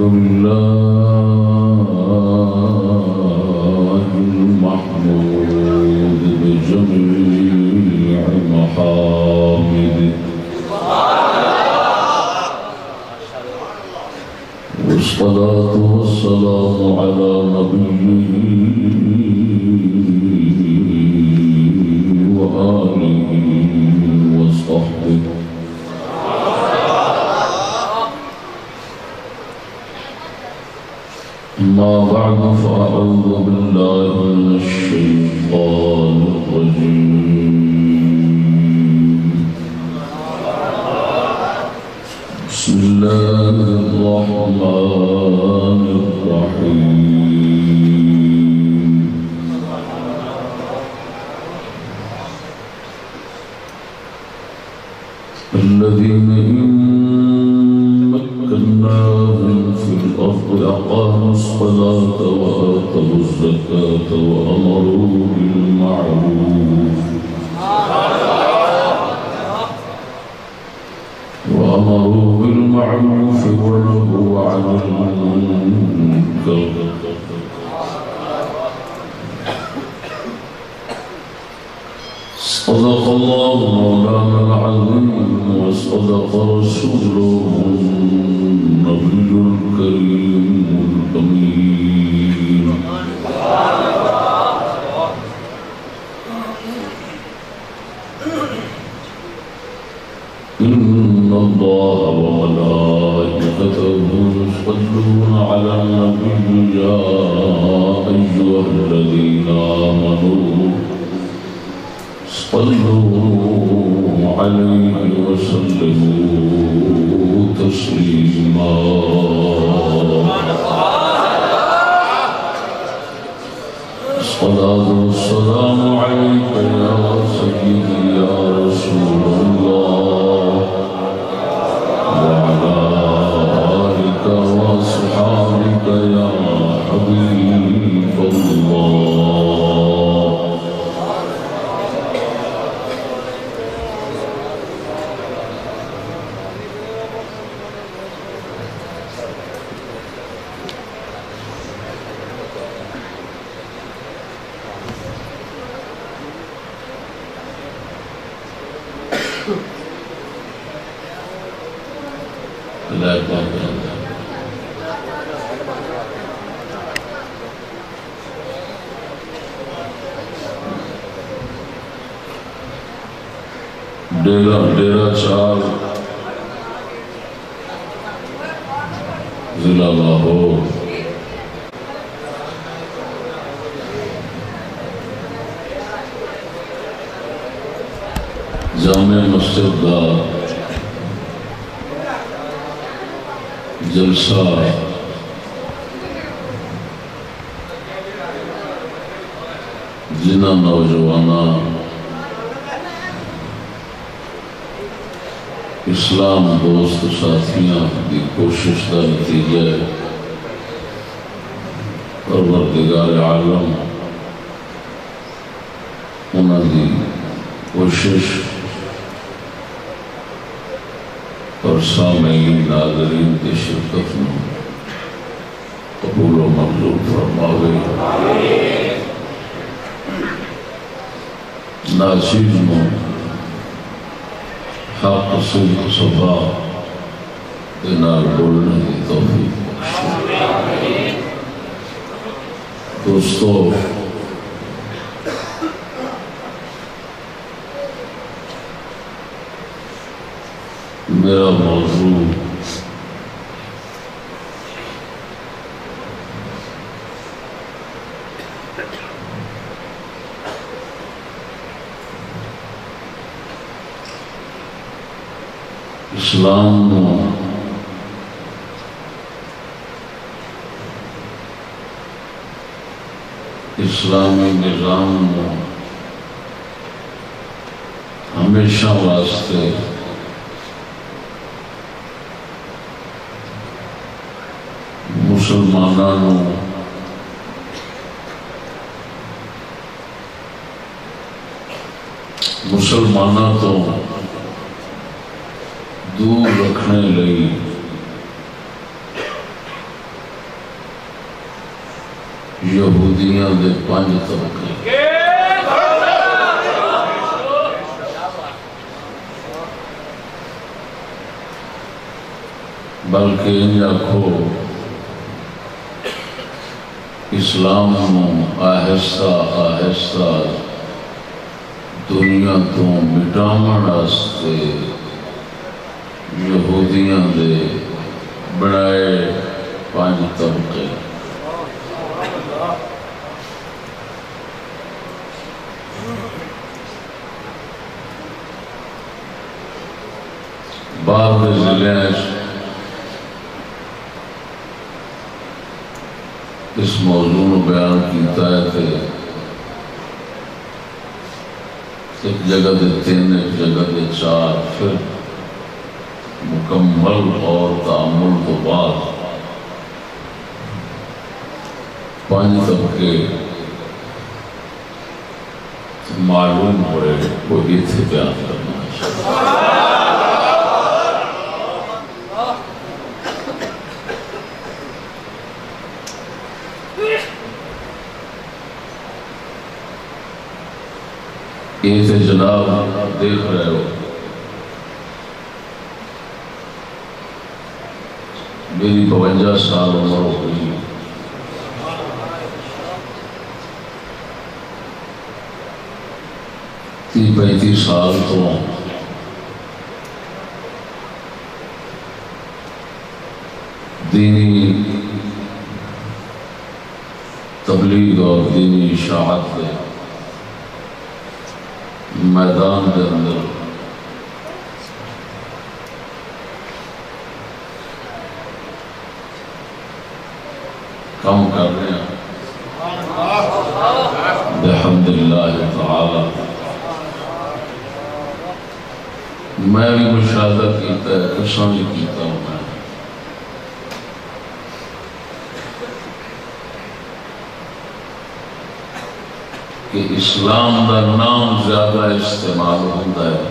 لله المحمود بجميع محامده والصلاة والسلام على نبيه وآله وصحبه أما بعد فأعوذ بالله من الشيطان الرجيم بسم الله الرحمن الرحيم الذين إن مكناهم في الأرض أقاموا الصلاة وآتوا الزكاة وأمروا بالمعروف ونهوا عن المنكر صدق الله مولانا العظيم وصدق رسوله النبي الكريم الأمين إن الله وملائكته يصلون على النبي يا أيها الذين آمنوا صلوا عليه وسلموا تسليما الصلاة والسلام عليك يا سيدي يا رسول الله وعلى آلك وأصحابك يا حبيب الله ڈیرہ چار ضلع لاہور جامع مسجد کا جلسہ جنہ نوجوانوں اسلام دوست ساتھیاں کی کوشش کا نتیجہ ہے پروردگار عالم انہوں کی کوشش اور سامعین ناظرین کی شرکت میں قبول و منظور فرماوے ناچیز میں حق صدق صفا نال بولنے کی توفیق بخشے دوستو میرا موضوع اسلام اسلامی نظام ہمیشہ واسطے مسلمانوں تو دور رکھنے لئی یہودیاں دے 5 طبقے، بلکہ ان آکھو اسلام آہستہ آہستہ دنیا تو مٹاون واسطے یہودیاں دے بنائے 5 طبقے۔ بعض ضلع اس موضوع میں بیان کیتا ہے کہ ایک جگہ دے 3 ایک جگہ دے 4، پھر مکمل اور تعامل تو بعد 5 طبقے معلوم ہوئے، وہ اتنے بیان کرنا ہے۔ یہ تو جناب دیکھ رہے ہو، میری 52 سال عمر ہو گئی، تی 35 سال تو دینی تبلیغ اور دینی اشاعت کے میدان کے اندر کام کر رہے ہیں بحمد اللہ تعالی۔ میں بھی مشاہدہ کیتا ہے، کساں بھی کیتا ہوں میں، کہ اسلام دا نام زیادہ استعمال ہوتا ہے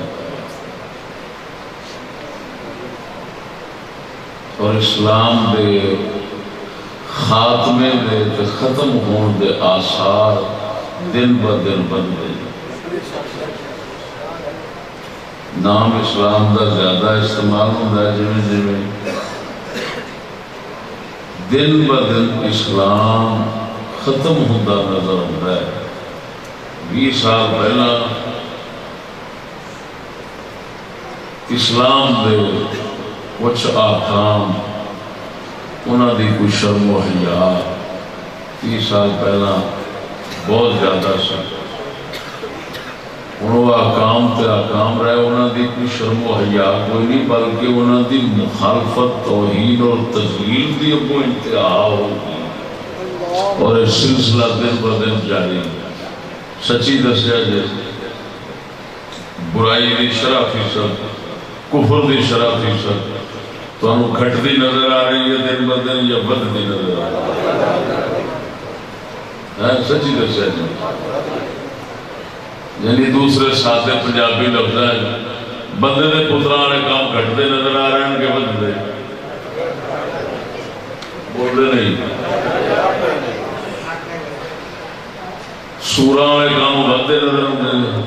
اور اسلام دے خاتمے دے ختم ہون دے آثار دن بہ دن بنتے ہیں۔ نام اسلام دا زیادہ استعمال ہوتا ہے، جویں دن بہ دن اسلام ختم ہوتا نظر آتا ہے۔ 20 سال پہلا اسلام دے کچھ احکام انہاں دی کوئی شرم و حیا 30 سال پہلا بہت زیادہ سی، انہوں احکام تے احکام رہے، انہاں دی کوئی شرم و حیا کوئی نہیں، بلکہ انہاں دی مخالفت توہین اور تذلیل دی ابو انتہا ہوگی، اور اس سلسلہ دن بہ دن جاری۔ سچی دسیا جائے، برائی دی شرح فیصد، کفر دی شرح فیصد تو ہم کھٹتی نظر آ رہی ہے دن بہ دن یا بدتی نظر آ رہی ہے؟ سچی دسیا جائے، یعنی دوسرے سادے پنجابی لفظ ہے، بندے دے پتراں والے کام کھٹتے نظر آ رہے ہیں کہ بدتے؟ بولتے نہیں۔ سوراں والے کام بنتے نظر آتے ہیں،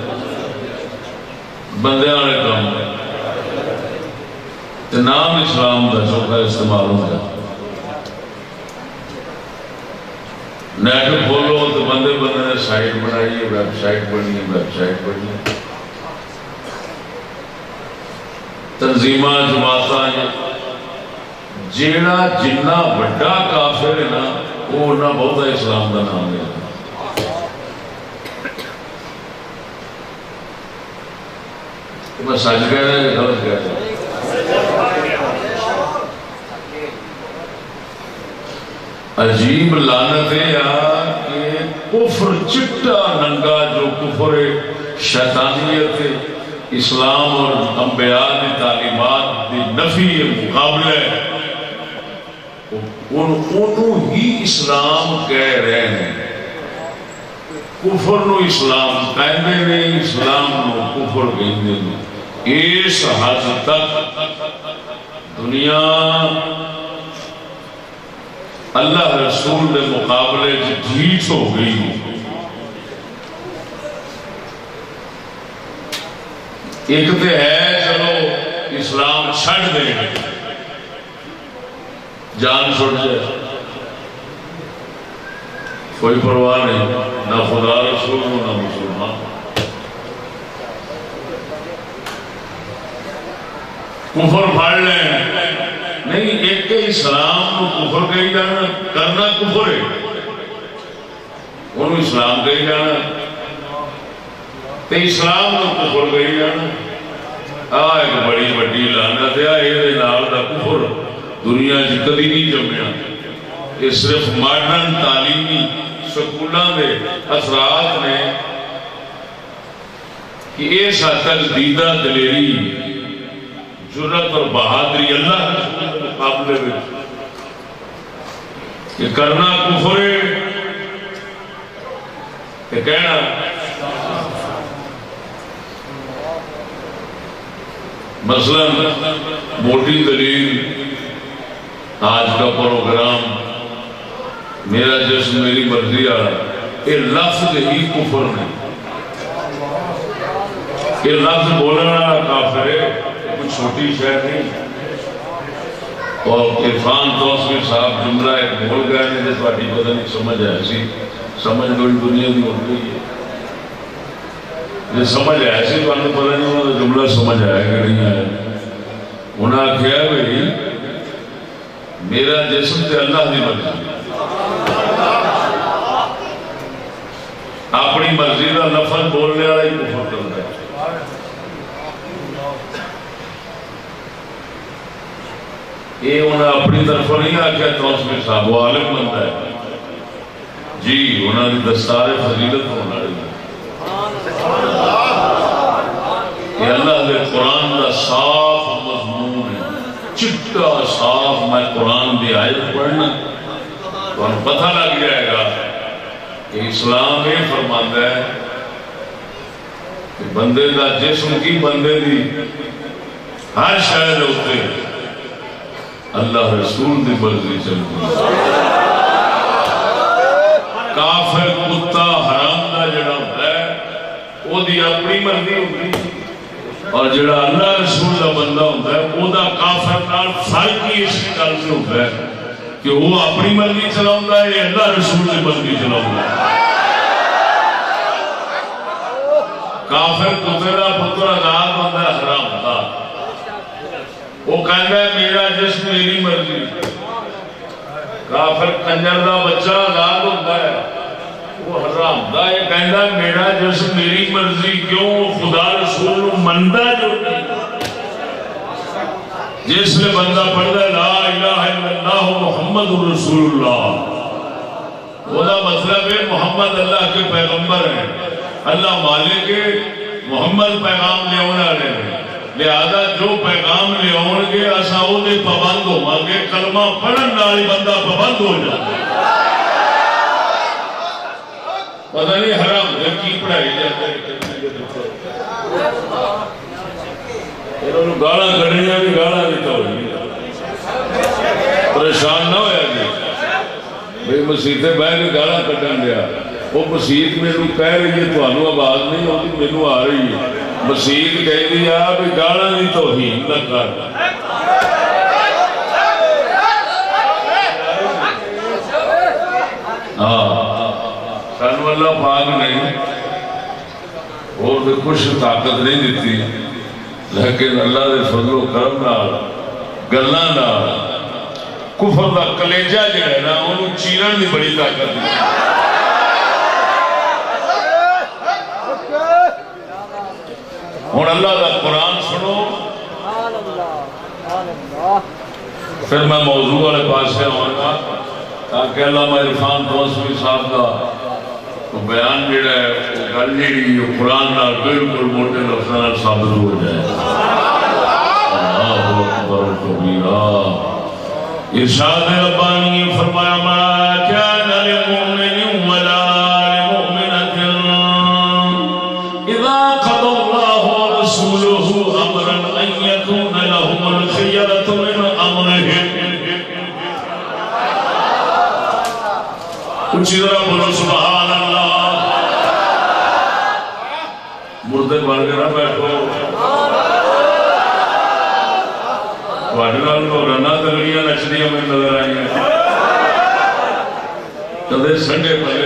بندے والے کام تے نام اسلام کا چوکھا استعمال ہوتا ہے۔ نیٹ کھولو تو بندے بندے نے سائٹ بنائی ہے، ویب سائٹ بنی ہے، ویب سائٹ بنی ہے، تنظیمات جماعتاں، جیڑا جنہ بڑا کافر ہے نا وہ نہ بہت اسلام کا نام ہے۔ میں سچ کہہ رہا ہے، غلط کہہ رہا ہوں؟ عجیب لعنت ہے کہ کفر چٹا ننگا جو کفر شیطانیت اسلام اور انبیاء کی تعلیمات کی نفی مقابلے انہوں ہی اسلام کہہ رہے ہیں۔ کفر نو اسلام کہندے نے، اسلام نو کفر کہندے نے۔ اس حد تک دنیا اللہ رسول کے مقابلے ڈھیٹ ہو گئی. ایک تو ہے چلو اسلام چھڑ دے جان چھوڑ جائے کوئی پرواہ نہیں، نہ خدا رسول ہو نہ مسلمان. کفر پھاڑ لیں نہیں، ایک اسلام کو کفر کہی جانا، کرنا کفر ہے، انہوں اسلام کہی جانا تے اسلام کو کفر کہی جانا. ایک بڑی بڑی لعنت ہے، یہ نال دا کفر دنیا چ کدی نہیں جمیا. یہ صرف ماڈرن تعلیمی سکولوں کے اثرات نے کہ اس حد تک دیدہ دلیری جرت اور بہادری اللہ رسول کے مقابلے میں کہ کرنا کفر ہے کہ کہنا مثلا موٹی دلیل آج کا پروگرام میرا جسم میری مرضی آ رہا، یہ لفظ ہی کفر نہیں. یہ لفظ بولنے والا کافر ہے، کوئی چھوٹی شہر نہیں. اور عرفان توسوی صاحب جملہ ایک بول گئے نے جس واٹی پتہ نہیں سمجھ آیا سی، سمجھ بڑی دنیا کی ہو گئی ہے. جس سمجھ آیا سی تو انہیں پتہ نہیں ہونا جملہ سمجھ آیا کہ نہیں آیا. انہوں نے کہا بھئی میرا جسم تے اللہ دی مرضی، اپنی مرضی کا لفظ بولنے والا ہی کفر کرتا ہے. یہ انہیں اپنی طرف نہیں آخیا توسوی صاحب وہ عالم بنتا ہے جی، انہوں نے دستار فضیلت ہونا ہے. یہ اللہ کے قرآن کا صاف مضمون ہے، چٹا صاف. میں قرآن کی آیت پڑھنا تو انہیں پتہ لگ جائے گا کہ اسلام یہ فرماتا ہے کہ بندے کا جسم کی بندے دی ہر شاید ہوتے اللہ رسول دی مرضی چلتی. کافر کتا حرام دا جڑا ہوتا ہے وہ دی اپنی مرضی ہوتی، اور جڑا اللہ رسول دا بندہ ہوتا ہے وہ دا کافر نال فرق ہی اس گل سے ہوتا ہے کہ وہ اپنی مرضی چلاؤندا ہے، اللہ رسول دی مرضی چلاؤندا ہے. کافر کتے دا پتر آزاد ہوتا ہے حرام دا، وہ کہتا ہے میرا جسم میری مرضی. کافر کنجر دا بچہ آزاد ہوتا ہے وہ حرام دا، یہ کہتا ہے میرا جسم میری مرضی. کیوں؟ خدا رسول مندہ جو نہیں. جس نے بندہ پڑھتا ہے لا الہ الا اللہ محمد رسول اللہ، وہ دا مطلب ہے محمد اللہ کے پیغمبر ہیں، اللہ مالک کے محمد پیغام لے آنے والے ہیں. لہذا جو پیغام لے آن گے اسا وہ پابند ہوا گے. کلمہ پڑھن والی بندہ پابند ہو جائے. پتہ نہیں حرام ہے کی پڑھائی جاتا ہے. انہوں گالاں کھڑیاں بھی گالاں دیتا ہوئی پریشان نہ ہویا جی بھئی مسیطے بہ کے گالاں کٹن دیا. وہ مسیط میں کہہ رہی ہے تو انہوں آواز نہیں ہوتی، میں نو آ رہی ہے. مسیط کہہ دیا بھی گالاں دی توہین نہ کر. سانو اللہ پاک نے اور کچھ طاقت نہیں دیتی، لیکن اللہ دے فضل و کرم نال گلاں نال کفر دا کلیجہ جڑا ہے نا انہوں چیرن دی بڑی طاقت دی. ہوں اللہ کا قرآن سنو، پھر میں موضوع والے پاس سے آؤں گا تاکہ علامہ عرفان توسوی صاحب کا بیان جڑا ہے وہ گل جی قرآن نال بالکل موٹے لفظوں نال ثابت ہو جائے. اللہ اکبر کبیرہ. ارشاد ربانی فرمایا ما كان لمؤمن ولا لمؤمنة اذا قضى الله ورسوله امرا ان يكون لهم الخيرة من امرهم. اچھی طرح بولو سبحان اللہ. مردے بن کے نہ بیٹھو. رنا تگڑیاں نچدیاں میں نظر آئی کدے سنڈے پلے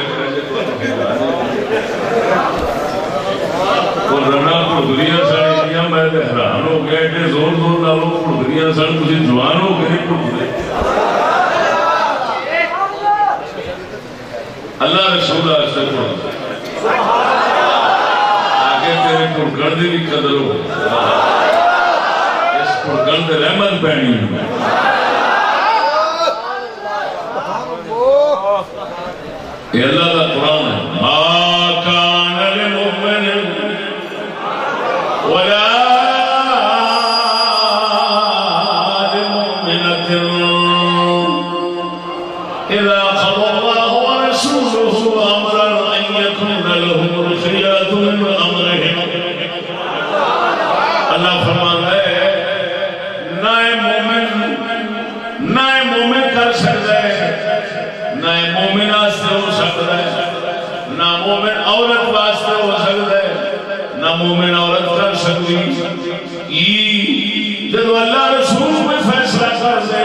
رنا پڑدریاں سن میں حیران ہو گیا ایڈے زور زور نالوں پڑدریاں سن تھی جوان ہو گئے پڑدے. اللہ رسول سے آگے تیرے پڑکڑ کی بھی قدر ہو اس پڑکڑ سے رحمت پینی. یہ اللہ کا قرآن ہے. ما کان للمؤمن ولا للمؤمنة اذا قضى الله ورسوله امرا ان يكون لهم الخيرة من امرهم. اللہ فرماتا ہے نہ مومن کر سکتا ہے نہ مومن واسطے ہو سکتا ہے نہ مومن عورت واسطے ہو سکتا ہے نہ مومن عورت کر سکتی. جب اللہ رسول کوئی فیصلہ کر دے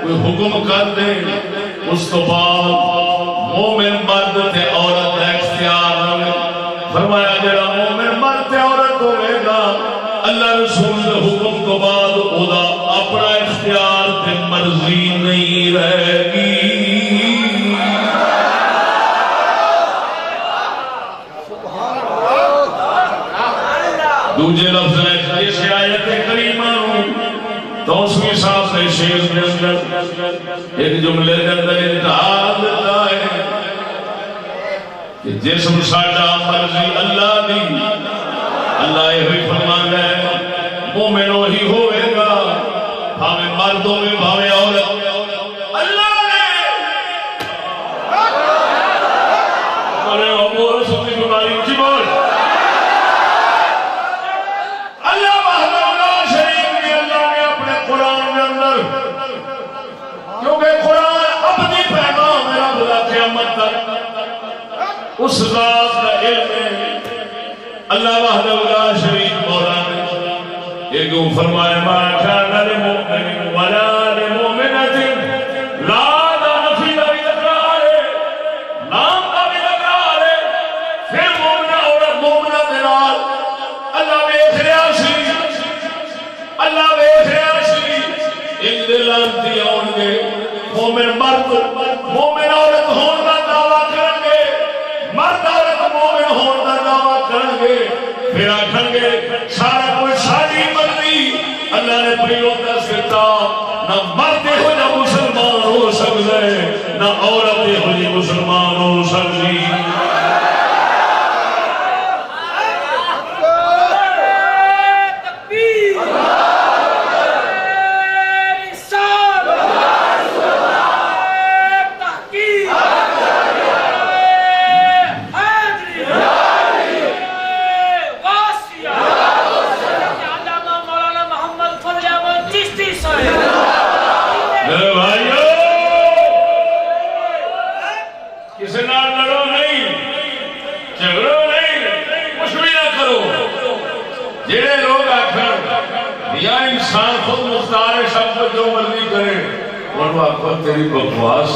کوئی حکم کر دے اس تو بعد مومن مرد تے عورت کا اختیار ہے. فرمایا جڑا مومن مرد تے عورت ہوئے گا اللہ رسول کے حکم تو بعد اودا اپنا اختیار تے مرضی نہیں رہے گی. دوجے لفظ ہے اس آیت کریمہ تو اس میں صاحب نے شیر کے اندر ایک جملے کے اندر انتہا دیتا ہے کہ جسم ساڈا مرضی اللہ دی. اللہ یہ فرماتا ہے مومن وہی ہوئے گا بھاوے مرد ہوئے بھاوے عورت. اللہ نے بولے امور سب کی بیماری کی بول. اللہ وحدہ لا شریک کی اللہ نے اپنے قرآن کے اندر کیونکہ قرآن اپنی پیغام ہے رب دا قیامت تک اس ذات کا علم ہے. اللہ وحدہ لا شریک مولا نے ایک فرمایا ما کان للمؤمن ولا للمؤمنة لا نفی نبی تکرار ہے نام کا بھی تکرار ہے. پھر مومنہ عورت مومنہ دلال اللہ ویکھ رہا سی اللہ ویکھ رہا سی ان دلانتی ہون گے مومن مرد مومن عورت ہون کا دعویٰ کریں گے مرد عورت مومن ہون کا دعویٰ کریں گے پھر آکھیں گے سارا کوئی ساری مرضی. اللہ نے پہلو دس دیتا نہ مرد ہو نہ مسلمان ہو سکتا ہے نہ عورت ہو نہ مسلمان ہو سکتی. تیری بکواس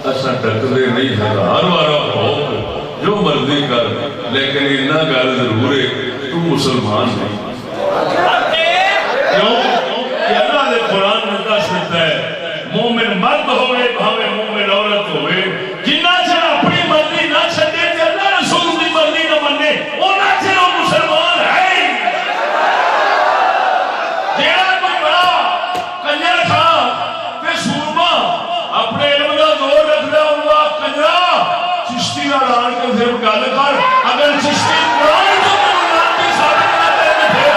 اساں ٹکدے نہیں ہزار بارہ ہو جو مرضی کر لیکن اتنا گل ضرور ہے تو مسلمان نہیں. کیوں کہ اللہ نے قرآن میں دس دیتا ہے مومن مرد ہوئے بھاوے مومن عورت ہوئے جنہ چر اپنی مرضی نہ چھڈے تے اللہ رسول دی مرضی نہ منے انہاں چر وہ مسلمان ہے. جیڑا کوئی بڑا کنجر تھا اپنے علم کا زور رکھ رہا ہوا کنجرا چشتی کا ران کے پھر گل کر اگر چشتی قرآن کو ملانتی ثابت نہ کرے پھر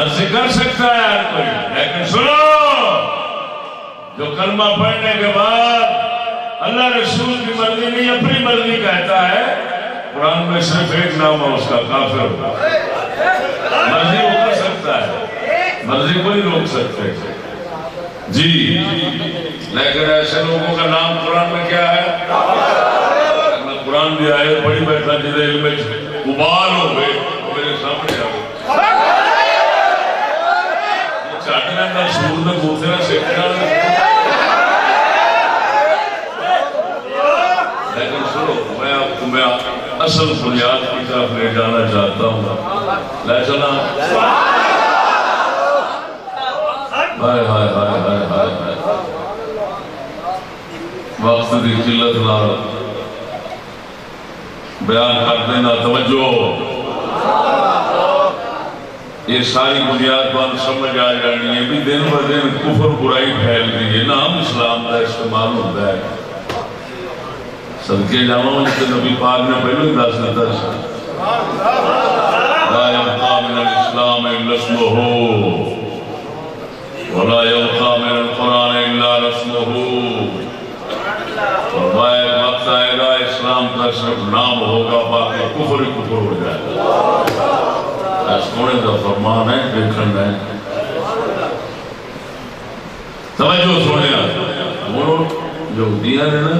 مرضی کر سکتا ہے ہر کوئی، لیکن سنو، جو کلمہ پڑھنے کے بعد اللہ رسول کی مرضی نہیں اپنی مرضی کہتا ہے، قرآن میں صرف ایک نام ہے اس کا، کافر ہوگا۔ مرضی وہ کر سکتا ہے، مرضی کو نہیں روک سکتے جی، لیکن ایسے لوگوں کا نام قرآن میں کیا ہے؟ میں قرآن دی آیت پڑھی بیٹھا جنہیں علم میں ابال ہو گئے میرے سامنے آ گئے، چاٹنے کا سور میں بولتے نہ سیکھنا، لیکن سنو میں آپ کو اصل بنیاد کی طرف لے جانا چاہتا ہوں، لے چلا ہائے ہائے ہائے ہائے ہائے، وقت کی قلت نال بیان کر دینا، توجہ، یہ ساری بنیاد بات سمجھ آ جانی ہے بھی دن ب دن کفر برائی پھیل رہی ہے، نام اسلام کا استعمال ہوتا ہے، صدقے جاؤں جس نبی پاک نے پہلو ہی دس دیتا ہے، لا يبقى من الاسلام الا اسمه ولا يبقى من القرآن الا رسمه، فرمایا وقت آئے گا اسلام کا صرف نام ہوگا، باقی کفر ہی کفر ہو جائے گا۔ سونے کا فرمان ہے، دیکھنا ہے، توجہ سونے وہ یہودیاں نے نا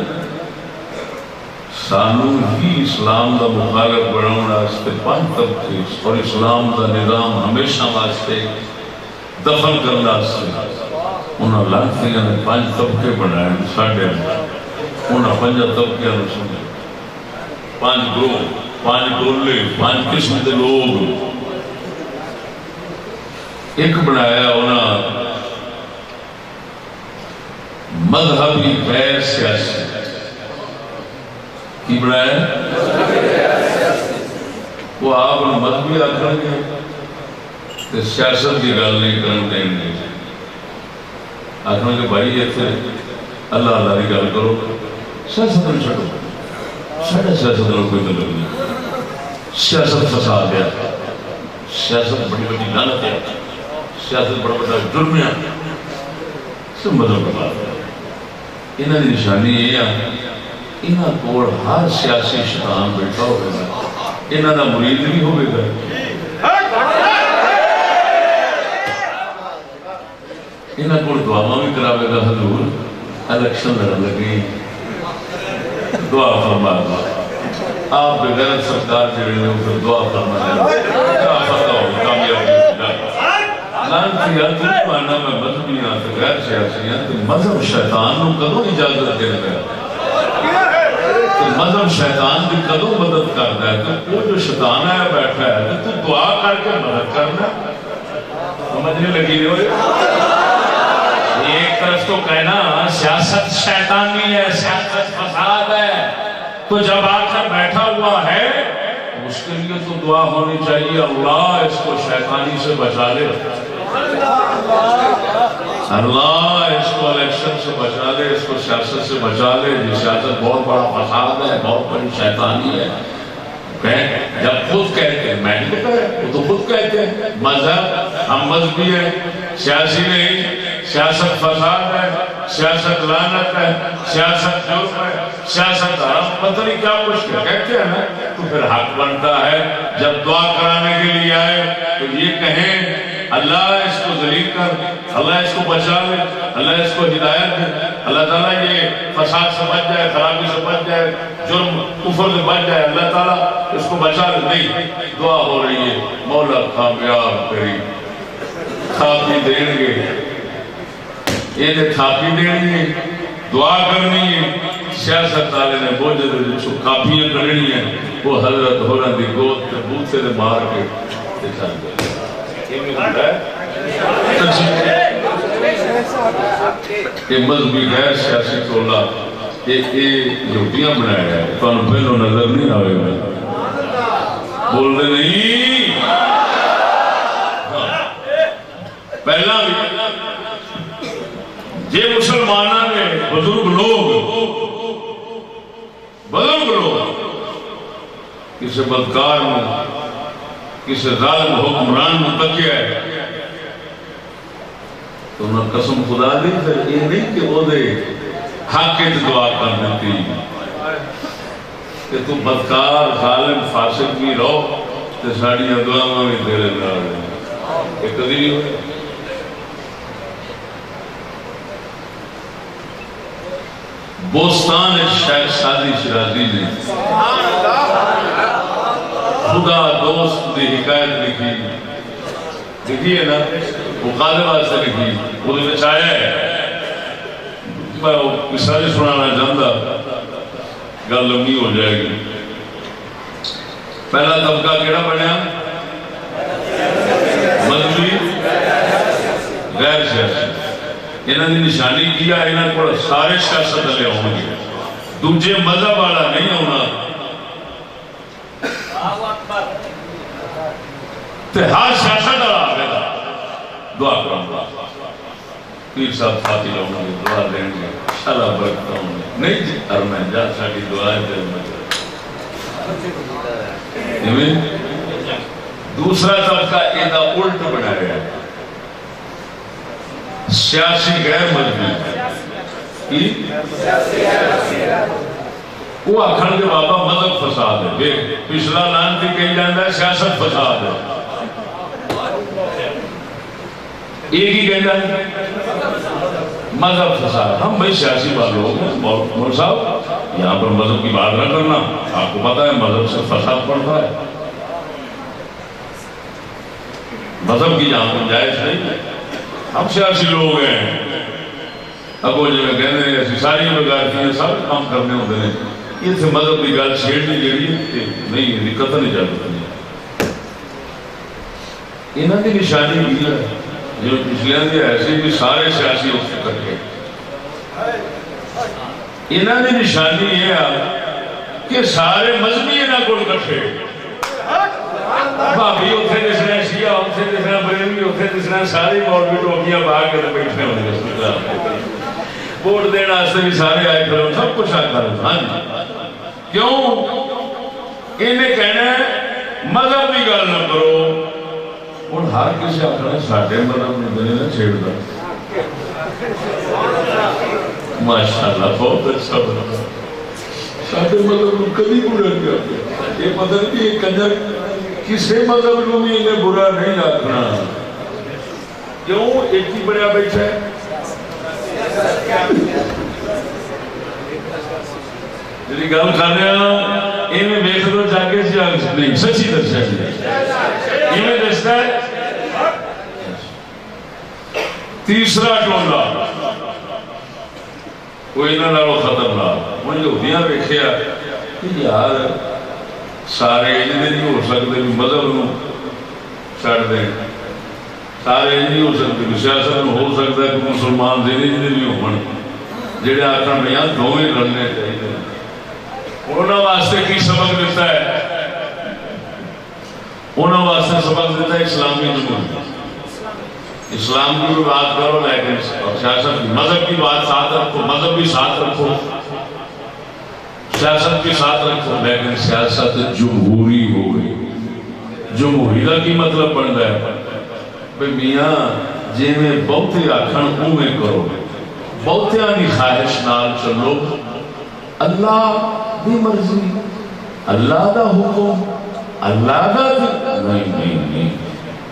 سانو ہی اسلام کا مخالف بناؤ واسطے پانچ طبقے اور اسلام کا نظام ہمیشہ واسطے دفن کرنا انہوں لانتیاں نے پانچ طبقے بنائے، ساڑھے انہوں پانچ طبقے نے سنے، پانچ گروہ، پانچ ٹولے، پانچ قسم کے لوگ، ایک بنایا انہوں مذہبی غیر سیاسی، کی بنایا وہ آپ مذہبی آخر گے کہ سیاست کی گل نہیں کرن دیں گے، آخر کہ بھائی یہ تھے اللہ اللہ کی گل کرو، سیاست نہیں چھڑو، ساڑھے سیاست میں کوئی دلگ نہیں، سیاست فساد ہے، سیاست بڑی بڑی لعنت ہے، سیاست بڑا بڑا جرم ہے، سب مذہب کا بات ہے۔ انہاں دی نشانی یہ ہے انہاں کول ہر سیاسی شیطان بیٹھا ہوئے گا، انہاں دا مرید بھی ہوئے گا، انہاں کول دعاواں بھی کراوے گا، حضور الیکشن لڑن لگی دعا فرمایا، آپ بغیر سرکار جڑے نے پھر دعا فرمایا، کیا پتہ ہو کامیابی لانتی ہے، تو مانا میں مذہبی ہاں تو غیر سیاسی ہاں، تو مذہب شیطان نو کدوں اجازت دے رہا ہے، تو مذہب شیطان کی کدوں مدد کرتا ہے، تو وہ جو شیطان ہے بیٹھا ہے تو دعا کر کے مدد کرنا، سمجھنے لگی ہوئے ایک طرف تو کہنا سیاست شیطانی ہے، سیاست فساد ہے، تو جب آ کر بیٹھا ہوا ہے اس کے لیے تو دعا ہونی چاہیے اللہ اس کو شیطانی سے بچا لے، اللہ اس کو الیکشن سے بچا لے، اس کو سیاست سے بچا لے، یہ سیاست بہت بڑا فساد ہے، بہت بڑی شیطانی ہے۔ جب خود کہتے ہیں، میں نہیں کہتا، وہ تو خود کہتے ہیں مذہب ہم مذہبی ہے، سیاسی نہیں، سیاست فساد ہے، سیاست لعنت ہے، سیاست جرم ہے، سیاست حرام، پتہ نہیں کیا کچھ کہتے ہیں نا، تو پھر حق بنتا ہے جب دعا کرانے کے لیے آئے تو یہ کہیں اللہ اس کو ذلیل کر، اللہ اس کو بچا لے، اللہ اس کو ہدایت دے، اللہ تعالیٰ یہ فساد سے بچ جائے، خرابی سے بچ جائے، جرم کفر سے بچ جائے، اللہ تعالیٰ اس کو بچا لے، نہیں، دعا ہو رہی ہے مولا کامیاب کری، کھاپی دیں گے، یہ کھاپی دیں گے، دعا کرنی ہے، سیاست والے نے بوجھ دے کھاپیاں کرنی ہیں، وہ حضرت ہونا دی گود کے بوتھے دے مار کے دکھا دے یہ مذہبی غیر سیاسی ٹولہ یہ یہودیاں بنایا ہے، تو انہوں پہلو نظر نہیں آئے گا، بول دے نہیں پہلا یہ مسلمانہ نے بزرگ لوگ کسی بدکار میں کسی ظالم حکمران متقیہ ہے تو انہوں قسم خدا دی پھر یہ نہیں کہ وہ دے حق دعا کر دیتی کہ تو بدکار ظالم فاسق بھی رہو تو ساڑی دعا میں بھی تیرے نال یہ کدی نہیں ہوئے. بوستان شیخ سادی شرازی نے خدا دوست دی حکایت لکھی لکھی ہے نا وہ قادر واسطے لکھی وہ دے میں آیا ہے میں وہ مثال سنانا چاہتا گل لمبی ہو جائے گی. پہلا طبقہ کیڑا بنیا مذہبی غیر سیاسی. انہوں نے نشانی کیا انہوں کو سارے سیاست لے ہوں گے دوجے مذہب والا نہیں ہونا تے ہر سیاست والا آگے گا دعا کروں گا پیر صاحب فاتح لاؤں گے دعا دیں گے شالا برکتا ہوں گے نہیں جی ارمین جا ساڑی دعائیں دے میں دوسرا طبقہ ایدہ الٹ بنا رہا ہے سیاسی غیر مذہبی وہ آخر کے بابا مذہب فساد ہے پچھلا لانتی کہی جاندہ ہے سیاست فساد ہے ایک ہی کہنا ہے مذہب فساد. ہم بھائی سیاسی بات لوگ ہیں مول صاحب یہاں پر مذہب کی بات نہ کرنا آپ کو پتا ہے مذہب سے فساد پڑتا ہے مذہب کی جہاں گنجائش نہیں ہے. ہم سیاسی لوگ ہیں اب وہ جگہ کہنے ہیں ایسی ساری بگار کی ہیں سب کام کرنے ہوتے ہیں یہ سے مذہب کی گال چھیڑنی جڑی ہے نہیں دقت نہیں جاتی انہوں نے نشانی کی ہے جو پچھلے دے ایسے بھی سارے سیاسی اس کر کے انہوں نے نشانی یہ ہے کہ سارے مذہبی انہوں کو کٹھے بھابی اتھے دسنا شیعہ اتھے دسنا بریلوی اتھے دسنا ساری مولوی ٹوپیاں باہر کے بیٹھنے ہونے ووٹ دینا واسطے بھی سارے آئے پھر سب کچھ آ کر ہاں کیوں انہیں کہنا ہے مذہب کی گل نہ کرو اور ہر کسی آخر ساڈے مذہب نے دنے نہ چھیڑ دا ماشاءاللہ بہت اچھا بنا ساڈے مذہب نے کبھی برا نہیں آتا یہ مذہب کی ایک کنجر کسی مذہب کو بھی انہیں برا نہیں آکھنا کیوں ایک ہی بڑیا بیٹھا ہے جلی گل کر رہے ہیں انہیں بیٹھ دو جاگے سے نہیں سچی درشا انہیں دستا ہے تیسرا ٹولہ وہ انہوں نے خطرناک وہ یہودیاں بیٹھیا کہ یار سارے انہیں نہیں ہو سکتے بھی مذہب نو چھڑ دیں سارے نہیں ہو سکتے سیاست ہو سکتا ہے کہ مسلمان دینے جنے بھی ہون جڑے آخر میں یہاں دونوں لڑنے چاہیے انہوں واسطے کی سبق دیتا ہے انہوں واسطے سبق دیتا ہے اسلامی جمہوریت اسلام کی بھی بات کرو لیکن سیاست مذہب کی بات ساتھ رکھو مذہب بھی ساتھ رکھو سیاست کے ساتھ رکھو لیکن سیاست جمہوری ہو گئی جمہوری کا کی مطلب بنتا ہے بھئی میاں جی میں بہتے آکھن او میں کرو بہتے آنی خواہش نال چلو اللہ دی مرضی اللہ دا حکم اللہ دا نہیں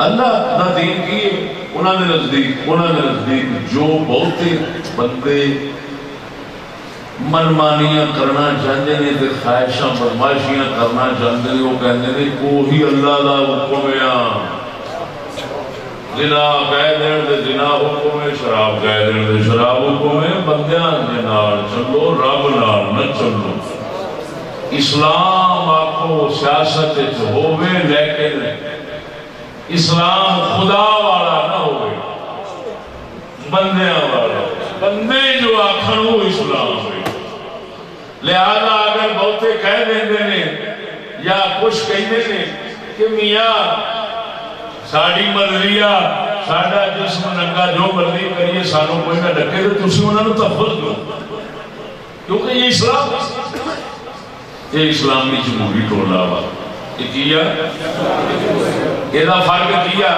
اللہ دا دین کی انہوں نے نزدیک جو بہتے بندے منمانیاں کرنا چاہتے ہیں تے خواہشاں بدماشیاں کرنا چاہتے ہیں وہ کہتے ہیں وہی اللہ دا حکم ہے زنا کہہ دین دے زنا حکم ہے شراب کہہ دین دے شراب حکم ہے بندیاں دے نال چلو رب نال نہ چلو اسلام آکھو سیاست وچ ہووے لیکن اسلام خدا والا نہ ہوئے بندیاں والا بندے جو آکھن وہ اسلام ہوئے لہذا اگر بہتے کہہ دیندے نے یا کچھ کہندے نے کہ میاں ساڑی مرضیہ ساڑا جسم ننگا جو مرضی کریے سانوں کوئی نہ ڈکے تو تسی انہوں نے تحفظ دو کیونکہ یہ اسلام یہ اسلامی جمہوری ٹولہ ہوا کیا یہ فرق کیا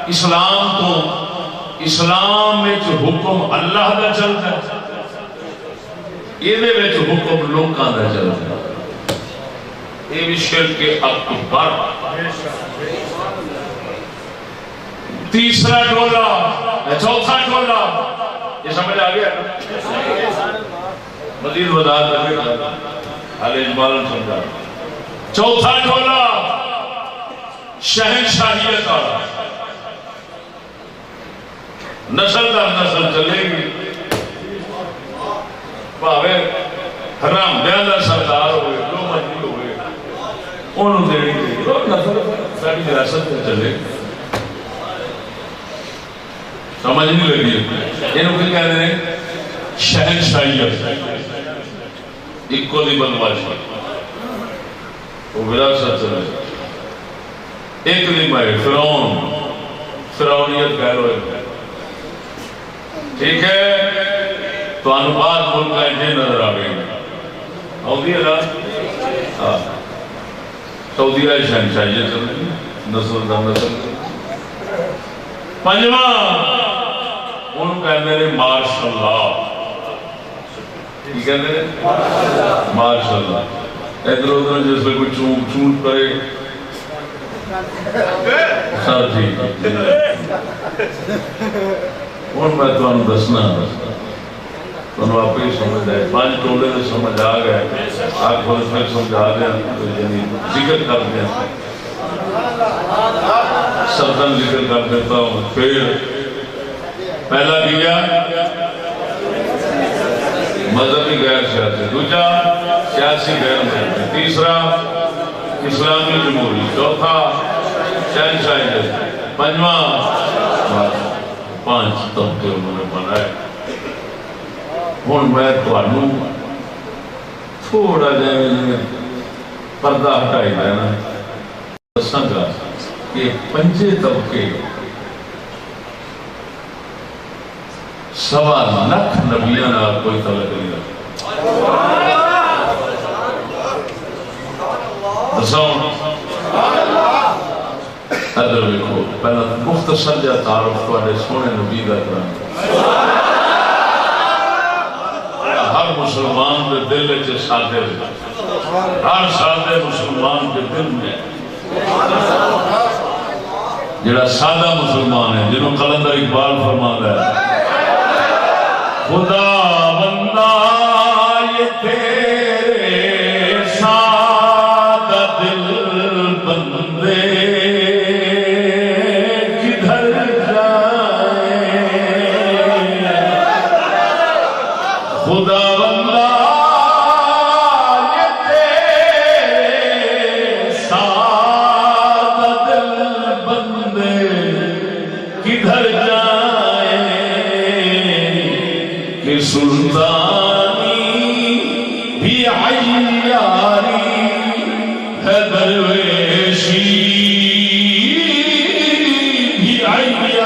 اسلام تو اسلام میں حکم اللہ دا چلتا ہے یہ حکم لوکاں دا چلتا ہے یہ بھی شرک اکبر تیسرا ٹولہ چوتھا ٹولہ یہ سمجھ آ گیا مزید وضاحت کرے حال اجمالاً سمجھا چوتھا ٹولہ شہنشاہیت والا نسل در نسل چلے گی بھاوے حرام بیاندہ سردار ہوئے جو مجھول ہوئے انہوں دینی گئی اور نسل ساری وراثت میں چلے گی سمجھ نہیں لگی انہوں کی کہہ رہے ہیں شہنشاہیت ایک کو دی بدماشی وہ وراثت چلے ایک دن میں فرعونیت کہہ رہے ٹھیک ہے تو انباد ملک کا انجھے نظر آگئے سعودی ہے سعودی ہے شہنشاہیت چل رہی نسل در نسل پنجواں ان کہنے رہے ماشاء اللہ کی کہنے رہے ماشاء اللہ ادھر ادھر جس میں کوئی چونٹ کرے سر ٹھیک اور میں تو انہوں دسنا تو آپ ہی سمجھ آئے پانچ ٹولے سے سمجھ آ گئے آگ بھولس میں سمجھا دیں یعنی ذکر کر دیں سردن ذکر کر دیتا ہوں پھر پہلا دیا مذہبی غیر سیاسی دوسرا سیاسی غیر مذہبی تیسرا اسلامی جمہوری چوتھا شہنشاہیت پنجواں پانچ طبقے انہوں نے بنائے ہوں میں تھانوں تھوڑا جہاں پردہ ہٹائی دینا دساں گا کہ پنجے طبقے سوا لکھ نبیاں نال کوئی تعلق نہیں رکھتا دساؤں ادھر دیکھو پہلا مختصر جا تعارف تواڈے سونے نبی دا کراں ہر مسلمان کے دل وچ سادے ہر سادے مسلمان کے دل میں جڑا سادہ مسلمان ہے جنہوں قلندر اقبال فرماتا ہے خدا بندہ یہ تیرے سادہ دل بندے کدھر جائیں خدا بندہ یہ تیرے سادہ دل بندے کدھر جائیں کہ سلطانی بھی عیاری ہے درویشی بھی عیاری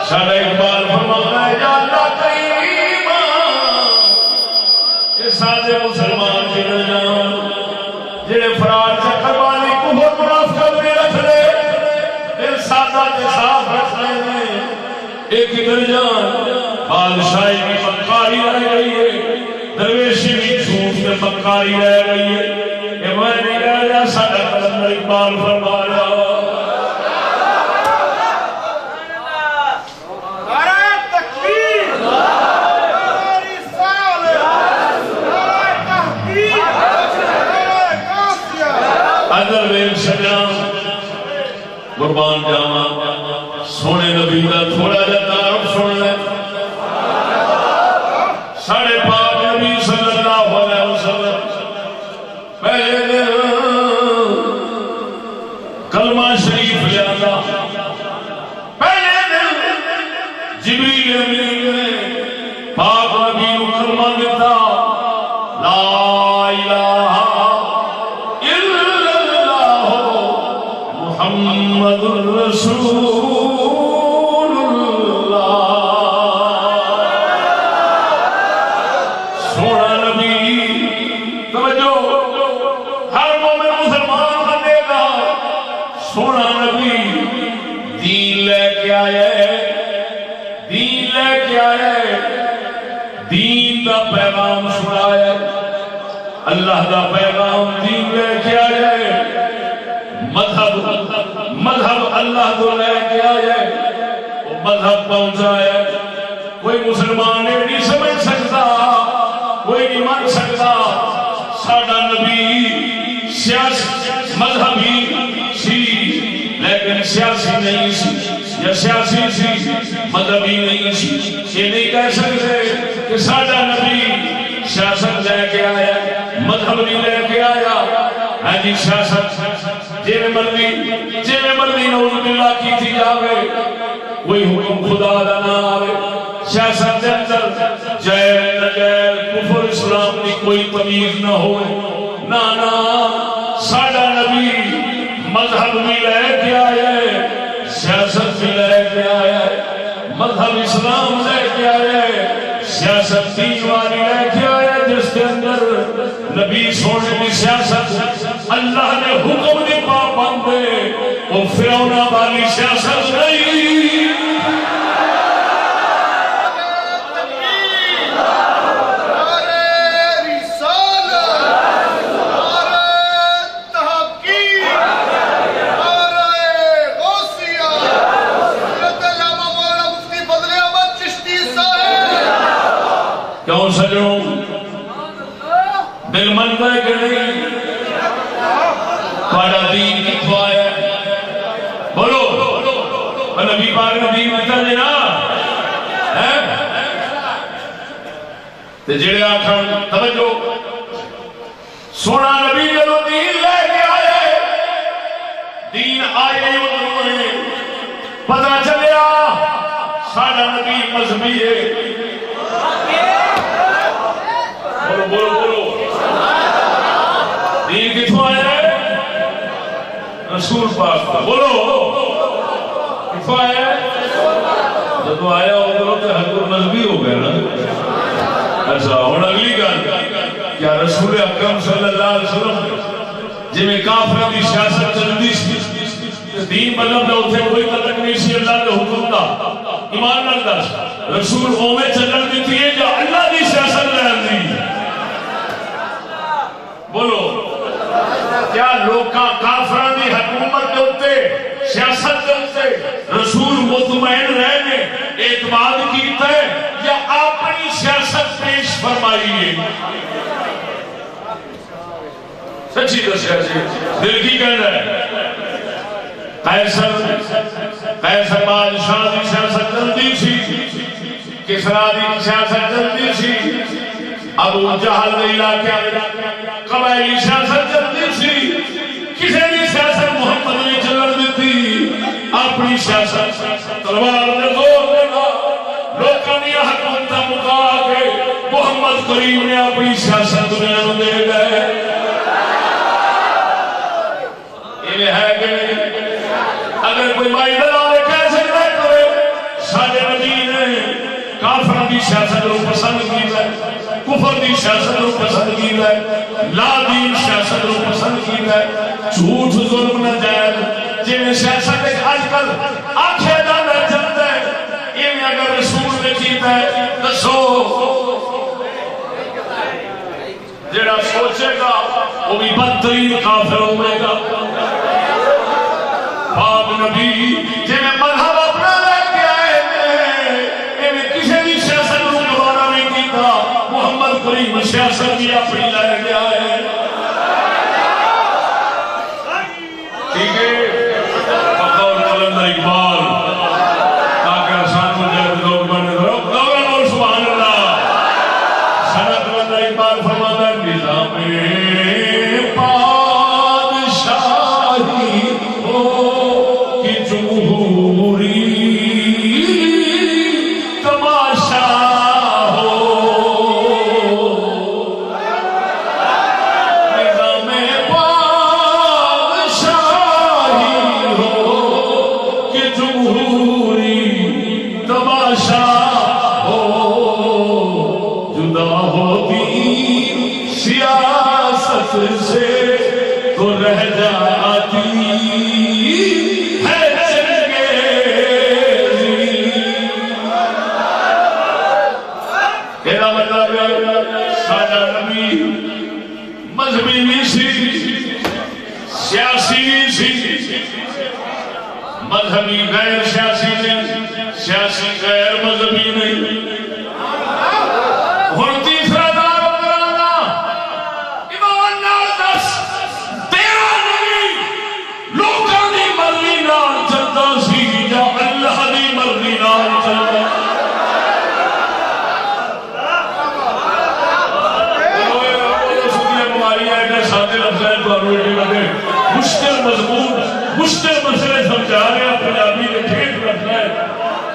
ساڑھا اقبال فرماتا ہے یا اللہ کریمہ یہ سادے مسلمان جنہوں جان جنہیں فرار چکر والی کفر منافقت میں رکھ لے پھر سادہ کے صاف رکھ لے ایک ادھر جان بادشاہی کی مکاری رہ گئی ہے درویشی بھی جھوٹ میں مکاری رہ گئی ہے کہ میں نہیں رہ جا ساڑھا قلندر اقبال فرما رہا ادھر ویل سجان قربان جاواں سونے نبی کا تھوڑا جا تعارف سن لے ساڑھے پاک نبی صلی اللہ علیہ وسلم پہلے دن کلمہ شریف لیا پہلے دن جبریل امین نے پاک نبی کو کلمہ دیتا لا الہ الا اللہ محمد رسول سونا نبی دین لے کے آیا ہے، دین لے کے آیا ہے، دین دا پیغام سنایا ہے، اللہ دا پیغام دین لے کے آیا ہے، مذہب اللہ تو لے کے آیا ہے، وہ مذہب پہنچایا ہے۔ کوئی مسلمان نہیں سمجھ سکتا، کوئی نہیں مان سکتا ساڈا نبی سیاسی مذہبی سی لیکن سیاسی نہیں سی، یا سیاسی سی مذہبی نہیں سی۔ یہ نہیں کہہ سکتے کہ ساڈا نبی سیاست لے کے آیا، مذہب نہیں لے کے آیا۔ ہے جی سیاست جی مرضی نعوذ باللہ کی تھی جاوے، کوئی حکم خدا دا نہ آوے۔ سیاست کے اندر جائز ناجائز کفر اسلام کی کوئی تمیز نہ ہو، نہ ساڈا نبی مذہب بھی لے کے آیا ہے، سیاست بھی لے کے آیا ہے، مذہب اسلام لے کے آیا ہے، سیاست دین والی لے کے آیا ہے، جس کے اندر نبی سونے کی سیاست اللہ نے حکم دی پابند ہے، وہ فرعون والی سیاست نہیں۔ کیوں سجنوں دل منتا ہے کہ نہیں؟ تھوڑا دین کتوں آیا ہے؟ بولو نبی پاک نے دین دیتا دینا ہے جڑے آخر توجہ سونا نبی جدو دین لے کے آیا ہے، دین آئے پتہ چلیا ساڈا نبی مذہبی ہے۔ بولو دین کتوں آیا ہے؟ رسول پاک بولو کتوں آیا ہے؟ جب آیا ادھر تو حضور مذہبی ہو گیا نا۔ اچھا ہوں اگلی گل، کیا رسول اکرم صلی اللہ علیہ وسلم جی میں کافروں کی سیاست چلتی سی، دین مذہب کا اتنے کوئی تعلق نہیں سی اللہ کے حکم کا؟ ایمان نال دس رسول اوویں چلن دیتی ہے یا اللہ کی سیاست لین دی؟ بولو کیا لوکاں کافراں دی حکومت دے اوتے سیاست دے اوتے رسول مطمئن رہنے اعتماد کیتا ہے یا اپنی سیاست پیش فرمائی ہے؟ سچی دسیا جی دل کی کہنا ہے؟ قیصر بادشاہ دی سیاست چلتی سی، کسرا دی سیاست چلتی سی، ابو جہل دے علاقے قبائلی سیاست چلتی سی، کسی بھی سیاست محمد نے چلن دیتی، اپنی سیاست تلوار دے زور دے لوکاں دی حکومت مکا کے محمد کریم نے اپنی سیاست دنیا کو دے گئے۔ یہ ہے کہ اگر کوئی مائی دلالے کیسے نہ کرے سارے نبی نے کافروں کی سیاست کو پسند کیا ہے، کفر کی سیاست کو پسند کیا ہے، لا دین سیاست کو پسند کیا ہے، جھوٹ ظلم نہ جائز جن سیاست آج کل آنکھیں جانا چلتا ہے، یہ اگر رسول نے کیتا ہے دسو جڑا سوچے گا وہ بھی بدترین کافر ہوئے گا۔ پاک نبی جنہیں مذہب اپنا لے کے آئے انہیں کسی بھی سیاست کو دوبارہ نہیں کیتا، محمد کریم سیاست بھی اپنی لے کے آئے۔ ٹھیک ہے بقول قلندر اقبال تاکہ آسان مجھے لوگ بنے دوگا بول سبحان اللہ۔ سنت قلندر اقبال فرماتا ہے نظام پادشاہی ہو کہ جمہوری تماشا ہو، نظام پادشاہی ہو کہ سی مذہبی غیر سیاسی نہیں سیاسی غیر مذہبی نہیں ہن تیسرا دار کرانا ایمان نال دس تیرا نبی لوکاں دی مرضی نال چلدا سی یا اللہ دی مرضی نال چلدا مشکل مضمون مشکل مسئلے سمجھا رہے ہیں پنجابی نے ٹھیک رکھنا ہے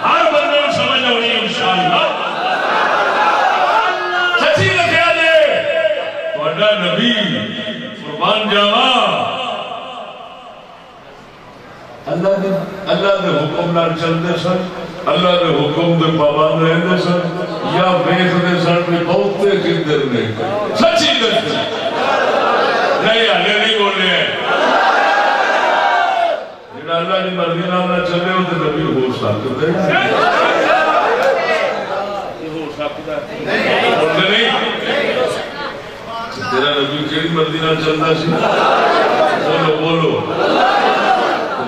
ہر بندے کو سمجھ آنی انشاءاللہ سچی رکھا جے تہاڈا نبی قربان جاواں اللہ دے حکم نال چلدے سن اللہ دے حکم دے پابند رہندے سن یا ویکھدے سن کہ بہتے کدھر نے سچی دسو نہیں ہلے نہیں بولے ہیں جڑا اللہ کی مرضی نہ چلے وہ تو نبی ہو سکتا ہے ہو سکتا ہے بولتے نہیں تیرا نبی کیڑی مرضی نہ چلتا سی بولو بولو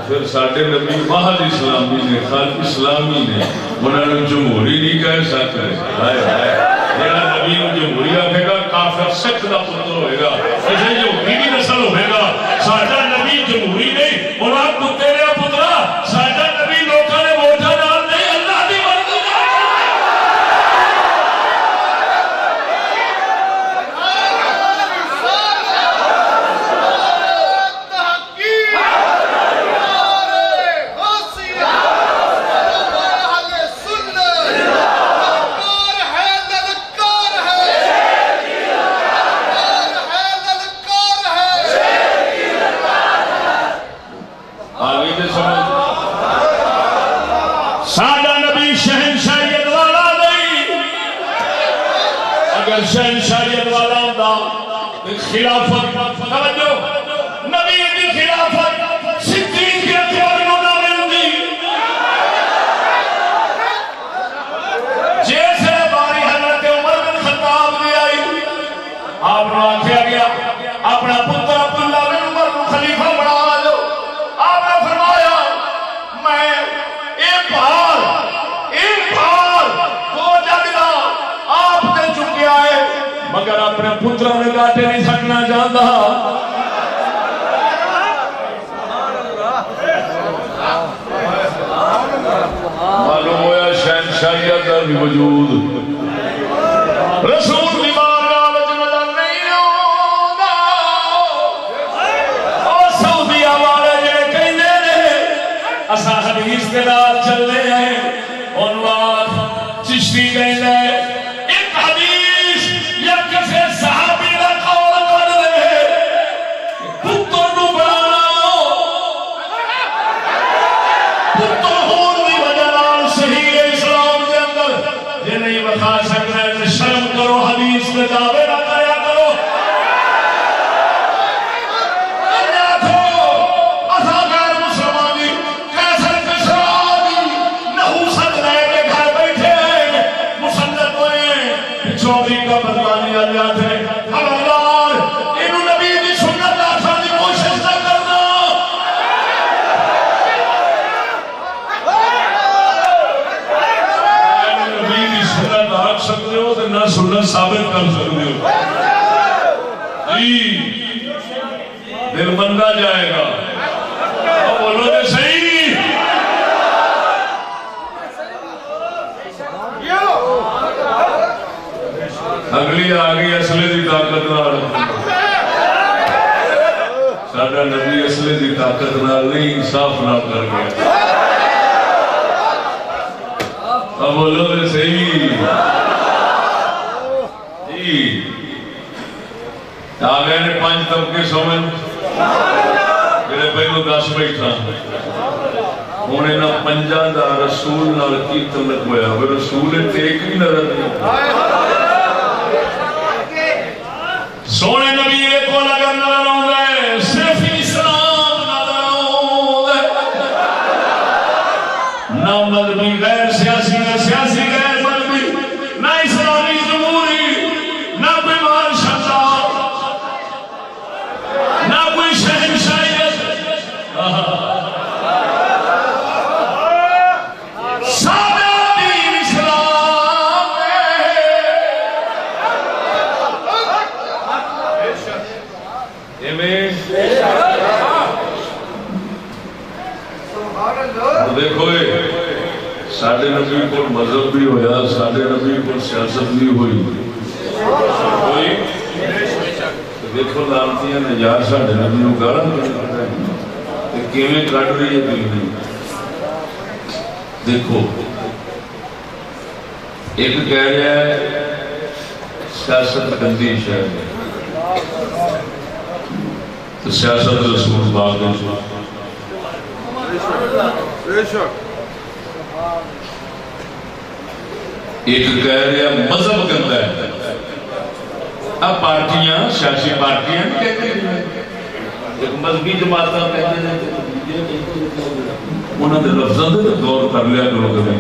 پھر ساڈے نبی محض اسلامی نے خالق اسلامی نے انہوں نے جمہوری نہیں کہہ سکتے ہائے ہائے جڑا نبی کو جمہوری آکھے گا کافر سکھ دا پتر ہوئے گا کسی یہودی کی نسل ہوئے گا ساڈا نبی جمہوری نہیں انہاں کتے دا پترا ساڈا نبی لوکاں نے ووٹاں نال نہیں اللہ دی مرضی شہنشاہیت والا ہوتا خلافت توجہ نبی کی خلافت صدیق اکبر نو نہ ملدی جیسے باری حضرت عمر بن خطاب دی آئی آپ نے آکھیا گیا اپنا پتر عبداللہ بن عمر کو خلیفہ بنا لو آپ نے فرمایا میں ایک بار کو جگدا آپ نے چکیا ہے مگر اپنے پتروں نے گاٹے نہیں سکنا چاہتا معلوم ہوا شہنشاہیت کا بھی وجود رسول کی بارگاہ وچ نظر نہیں آوندا او سعودیہ والے جڑے کہندے نے اساں حدیث دے نال چلنے ہیں عنوان چشتی کہندا ہے شرم کرو حدیث میں دعوے نہ کریا کرو اساں غیر مسلمانی کیسر کشرا نحوست لے کے گھر بیٹھے مسلط ہوئے چوری کا بدلانی آ جاتے خبردار انہوں نبی کی سنت آسان کی کوشش نہ کرنا نبی کی سنت آکھ سکتے ہو تو نہ سنت ثابت کر سکتے ہو دل بندہ جائے گا بولو دے صحیح اگلی آگئی اصلے دی طاقت نال ساڈا نبی اصلے دی طاقت نال نہیں انصاف نال کر گیا اب بولو دے صحیح آگئے نے 5 طبقے سمجھ میرے پہلو 10 بیٹھا ہونے نہ 5 دا رسول نال کی تعلق ہویا وہ رسول ٹیک بھی نظر نہیں سونے نبی کو لگا نظر آؤں گے صرف اسلام نظر آؤں گے نہ مذہبی غیر سیاسی نہ سیاسی غیر مذہبی نہ اسلامی جمہوری نہ کوئی بادشاہ نہ کوئی شہنشاہیت دیکھو ساڈے نبی کو مذہب بھی ہویا، ساڈے نبی کو سیاست بھی ہوئی دیکھو لانتیاں نے یار ساڈے نبی کو گالاں کیویں کٹ رہی ہے دل۔ دیکھو ایک کہہ رہا ہے سیاست گندی شے ہے، تو سیاست رسول پاک نے ایک کہہ رہا ہے مذہب گندا ہے۔ اب پارٹیاں سیاسی پارٹیاں کہتے ہیں ایک مذہبی جماعتاں کہتے ہیں انہوں نے لفظوں سے غور کر لیا کرو کبھی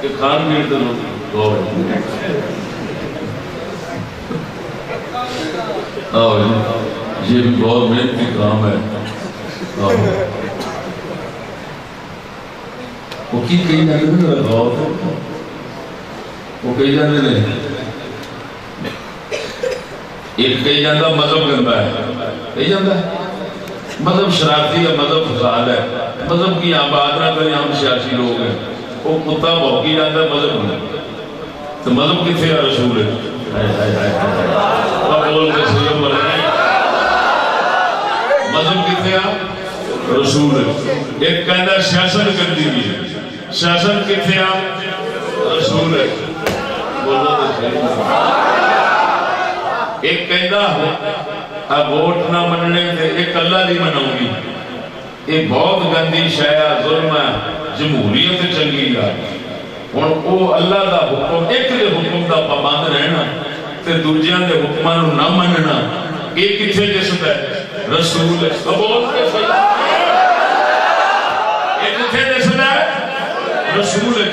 کہ خان میر تو غور یہ بھی بہت محنت کی کام ہے۔ وہ کی کہی جاتے ہیں غور وہ کہی جاتے ہیں ایک کہی جاتا مذہب گندا ہے، کہی جاتا ہے مذہب شرارتی ہے، مذہب فساد ہے، مذہب کی آباد نہ کریں ہم سیاسی لوگ ہیں، وہ کتا بھوکی جاتا ہے مذہب نہیں تو مذہب کتنے ہے رسول ہے مذہب کتنے ہے رسول ہے۔ ایک کہنا ہے سیاست گندی بھی ہے، سیاست کتنے ہے رسول ہے۔ ایک کہنا ہے ووٹ نہ مننے دے ایک اللہ نہیں مناؤں گی، یہ بہت گندی شایا ظلم ہے، جمہوریت چنگی ہے۔ ہن او اللہ دا حکم ایک دے حکم دا پابند رہنا تے دوجیاں دے حکماں نوں نہ مننا، یہ کتھے دسدا ہے رسول ہے۔ بول کے صحیح یہ کتھے دسدا ہے رسول ہے۔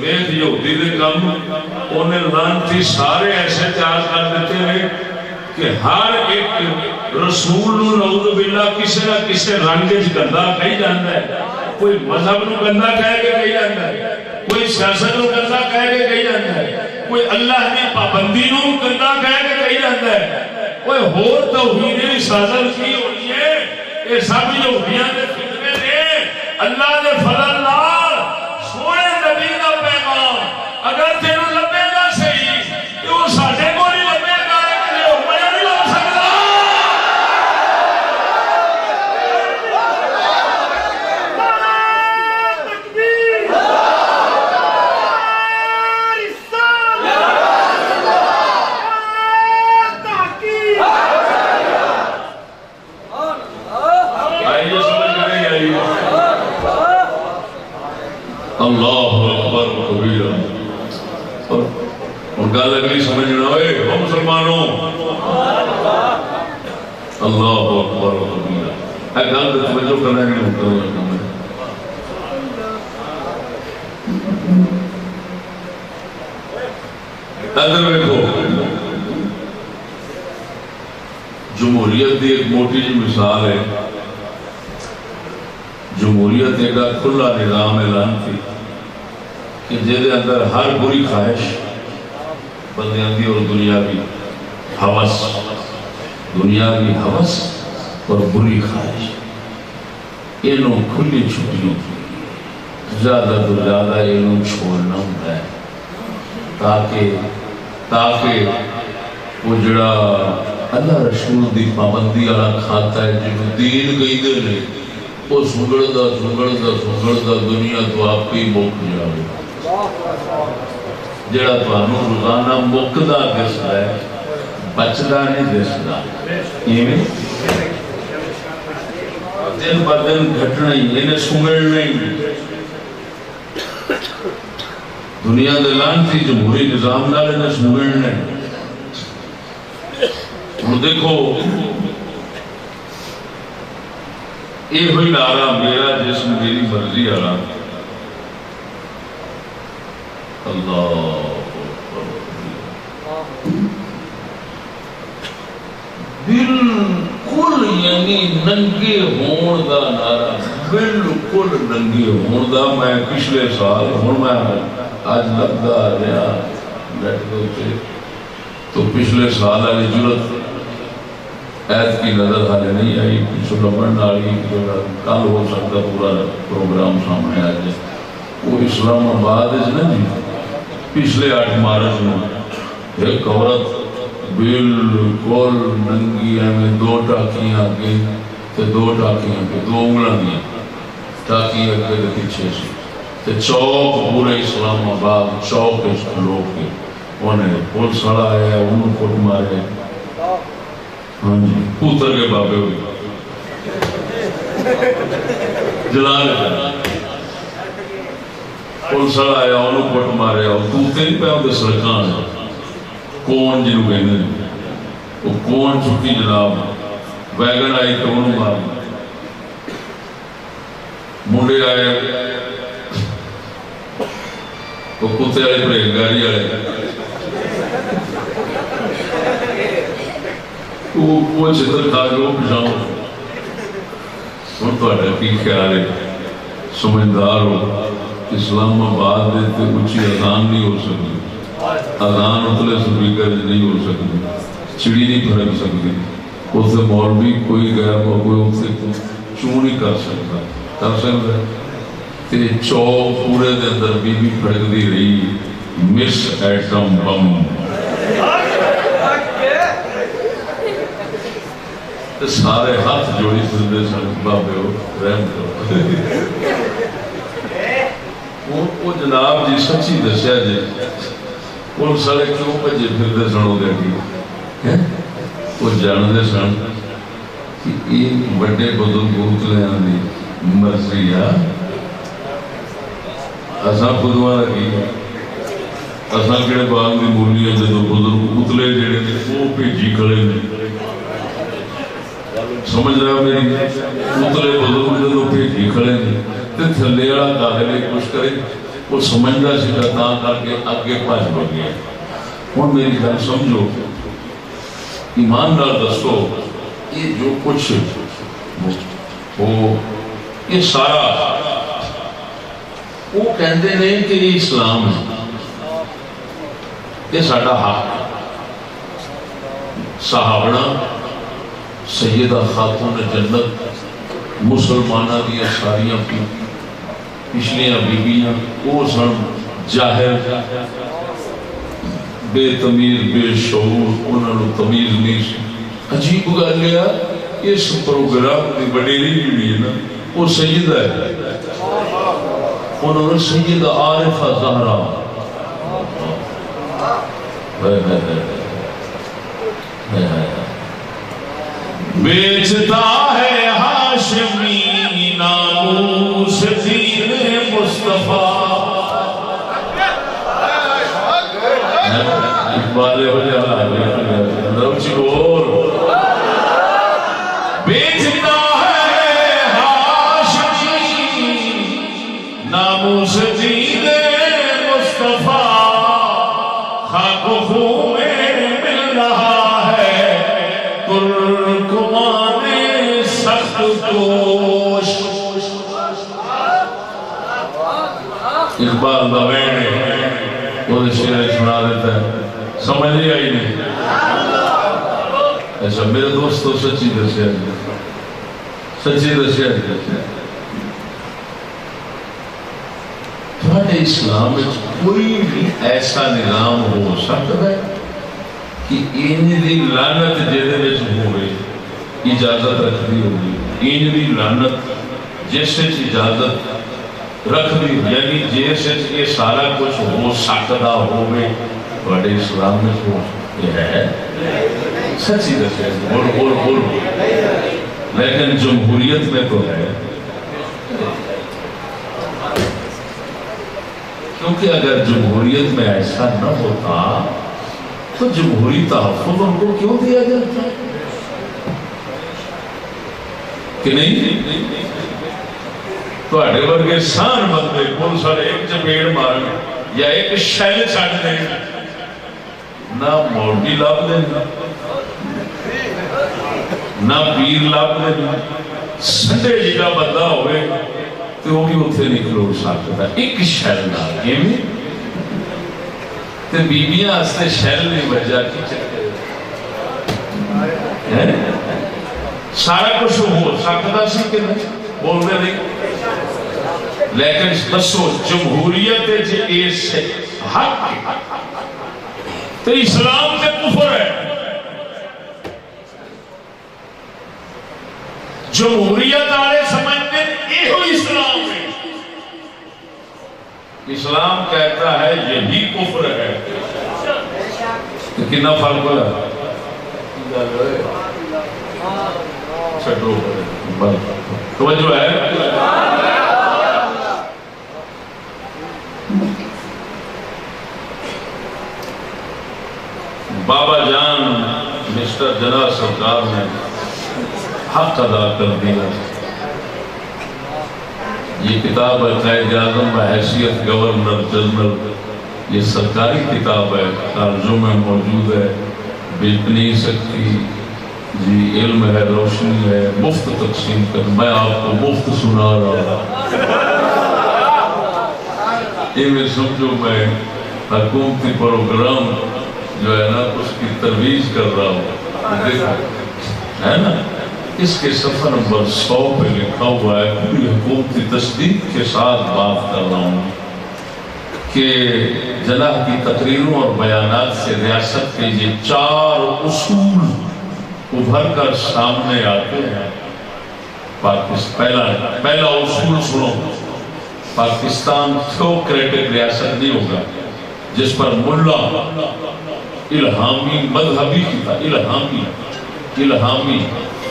ویکھ یہودی دے کام انہیں لعنتی سارے ایسے تیار کر دیتے ہیں کہ ہر ایک رسول نو نعوذ باللہ کسی نہ کسی رنگ وچ گندا کہی جاندا ہے، کوئی مذہب نو گندا کہہ کے کہی جاندا ہے، کوئی سیاست نو گندا کہہ کے کہی جاندا ہے، کوئی اللہ دی پابندی نو گندا کہہ کے کہی جاندا ہے۔ کوئی ہور توحید دی سازش کی ہونی ہے، یہ سب یہودیاں دے فتنے نے۔ اللہ دے فضل نال سونے نبی دا پیغام اگر تینوں لبے گا صحیح کہ وہ ساڈے کول ہی لبے گا، میں نہیں لب سکدا۔ اللہ اکبر کبیرہ۔ اور گل اگلی سمجھنا ہوئے ہم مسلمانوں اللہ اکبر کبیرہ، اے گل تے توجہ کرنا نہیں ہوتا۔ ادھر دیکھو جمہوریت کی ایک موٹی جی مثال ہے۔ جمہوریت ایک کھلا نظام اعلان تھی کہ جہدے اندر ہر بری خواہش بندیاں دی اور دنیاوی ہوس، دنیاوی ہوس اور بری خواہش انہوں کھلی چھٹیوں زیادہ تو زیادہ انہوں چھوڑنا ہوتا ہے تاکہ وہ جڑا اللہ رسول دی پابندی والا کھاتا ہے جنہوں دین گئی دے لے وہ سنگڑتا دنیا تو آپ کی مک جائے، جڑا تانوں روزانہ مکدا دسدا ہے بچدا نہیں دسدا، ایویں دن ب دن گھٹنا ہی انہیں سنگڑنا ہی۔ دنیا دے لعنتی جمہوری نظام نال انہیں سنگڑنا ہے۔ ہن دیکھو یہ ہوئی نعرہ میرا جسم میری مرضی والا، اللہ بالکل یعنی ننگے ہون دا نعرہ، بالکل ننگے ہون دا۔ میں پچھلے سال ہوں میں آج لگتا رہا نیٹ کے تو پچھلے سال والی ضرورت ایت کی نظر حالے نہیں آئی، پچھو لبن والی کل ہو سکتا پورا پروگرام سامنے آ جائے۔ وہ اسلام آباد نا جی پچھلے 8 مارچ میں ایک عورت بالکل ننگی ایویں 2 ٹاکیاں اگے تے 2 ٹاکیاں اگے، 2 انگلاں دیاں ٹاکیاں اگے تے پیچھے سی تے چوک پورے اسلام آباد چوک کھلو کے انہیں پولیس والا آیا انہوں کٹ مارے، ہاں جی پوتر کے بابے ہوئی جلال پولیس والا آیا انہوں کٹ مارے، تو تین پہ ہوتے سڑکان کون جنہوں کہنے وہ کون چھٹی جناب ویگن آئی تو انہوں مار منڈے آئے وہ کتے آئے پریگ گاڑی آئے وہ چھتر کھا کے وہ پچھاؤں اور تو اٹھا کی خیال ہے سمجھدار ہو اسلام آباد دیتے اچھی اذان نہیں ہو سکتی، اذان اتلے سپیکر نہیں ہو سکتی، چڑی نہیں پھرک سکتی، اس سے مولوی کوئی گیا کوئی ان سے چون نہیں کر سکتا تے چوک پورے دے اندر بی بی پھڑک دی رہی مس ایٹم بم سارے ہاتھ جوڑی سندے سن بابے ہو رحم کرو وہ جناب جی سچی دسیا جی وہ سارے کیوں بجے پھرتے سن ہو گیا وہ جانتے سن کہ ایک بڑے بزرگ اتلے آنے مرضی ہے اساں خودواں لگی اساں کہڑے باغ دی مولی ہے جدو بزرگ اتلے جڑے نے وہ بھیجی کھڑے نے سمجھ رہا میری اتلے بزرگ جدو بھیجی کھڑے نے تے تھلے والا کاغذ کچھ کرے وہ سمجھدا سی تا کر کے اگے بھج بڑھ گیا۔ ہن میری گل سمجھو ایمان نال دسو یہ جو کچھ وہ یہ سارا وہ کہندے نے کہ یہ اسلام ہے، یہ ساڈا حق ہے۔ صحابہ سیدہ خاتون جنت مسلمانہ دیا ساریاں پچھلیاں بیبیاں وہ سن جاہر بے تمیز بے شعور انہوں نے تمیز نہیں سی۔ عجیب گل ہے اس پروگرام کی وڈیری جڑی ہے نا وہ سیدہ ہے، انہوں نے سیدہ عارفہ زہرا بیچتا ہے ہاشمی ناموس دین مصطفیٰ اقبال ہو جا روچی اور بیچتا ہے ہاشمی ناموس دین مصطفیٰ خاک و خون میں مل رہا ہے ترکمان سخت کوش۔ اقبال دوینے وہ شعر سنا دیتا ہے، سمجھ نہیں آئی نہیں؟ ایسا میرے دوست تو سچی دسیا جی، سچی دسیا جی۔ تھوڑے اسلام میں کوئی بھی ایسا نظام ہو سکتا ہے کہ انہیں دی لعنت جیدے میں ہوئے اجازت رکھ دی ہوگی، انہیں دی لعنت جیسے اجازت رکھ دی، یعنی جیسے یہ سارا کچھ ہو سکتا ہوئے بڑے اسلام میں ہو یہ ہے سچی دسیا بول لیکن جمہوریت میں تو ہے، کیونکہ اگر جمہوریت میں ایسا نہ ہوتا تو جمہوری تحفظ ان کو کیوں دیا جاتا کہ نہیں؟ تو اڑے ورگے سان بندے کون سارے ایک چپیڑ مارن یا ایک شیل چھڑ دیں نہ مولوی لاب دیں نہ پیر لاب دیں، سنڈے جگہ بندہ ہوئے تو وہ بھی اتھے نہیں کھلوڑ سکتا ایک شیل نہ یہ بھی تو بیبیاں اس نے شیل نہیں بجا کی چکے سارا کچھ ہو سکتا سی کہ نہیں بولنے نہیں لیکن دسو جمہوریت جی اس حق تو اسلام میں کفر ہے جمہوریت والے سمجھتے یہ اسلام ہے اسلام کہتا ہے یہی کفر ہے کتنا فرق ہے چھٹو توجہ ہے بابا جان مسٹر جنرل سرکار نے حق ادا کر دیا یہ کتاب ہے قائد اعظم بحیثیت گورنر جنرل یہ سرکاری کتاب ہے کالجوں میں موجود ہے بیچ نہیں سکتی جی علم ہے روشنی ہے مفت تقسیم کر میں آپ کو مفت سنا رہا یہ میں سمجھو میں حکومتی پروگرام جو ہے نا اس کی ترویج کر رہا ہوں ہے نا اس کے صفحہ نمبر 100 پہ لکھا ہوا ہے پوری حکومتی تصدیق کے ساتھ بات کر رہا ہوں کہ جناح کی تقریروں اور بیانات سے ریاست کے یہ 4 اصول ابھر کر سامنے آتے ہیں پہلا اصول سنو پاکستان تھیوکریٹک ریاست نہیں ہوگا جس پر ملا الہامی مذہبی کتاب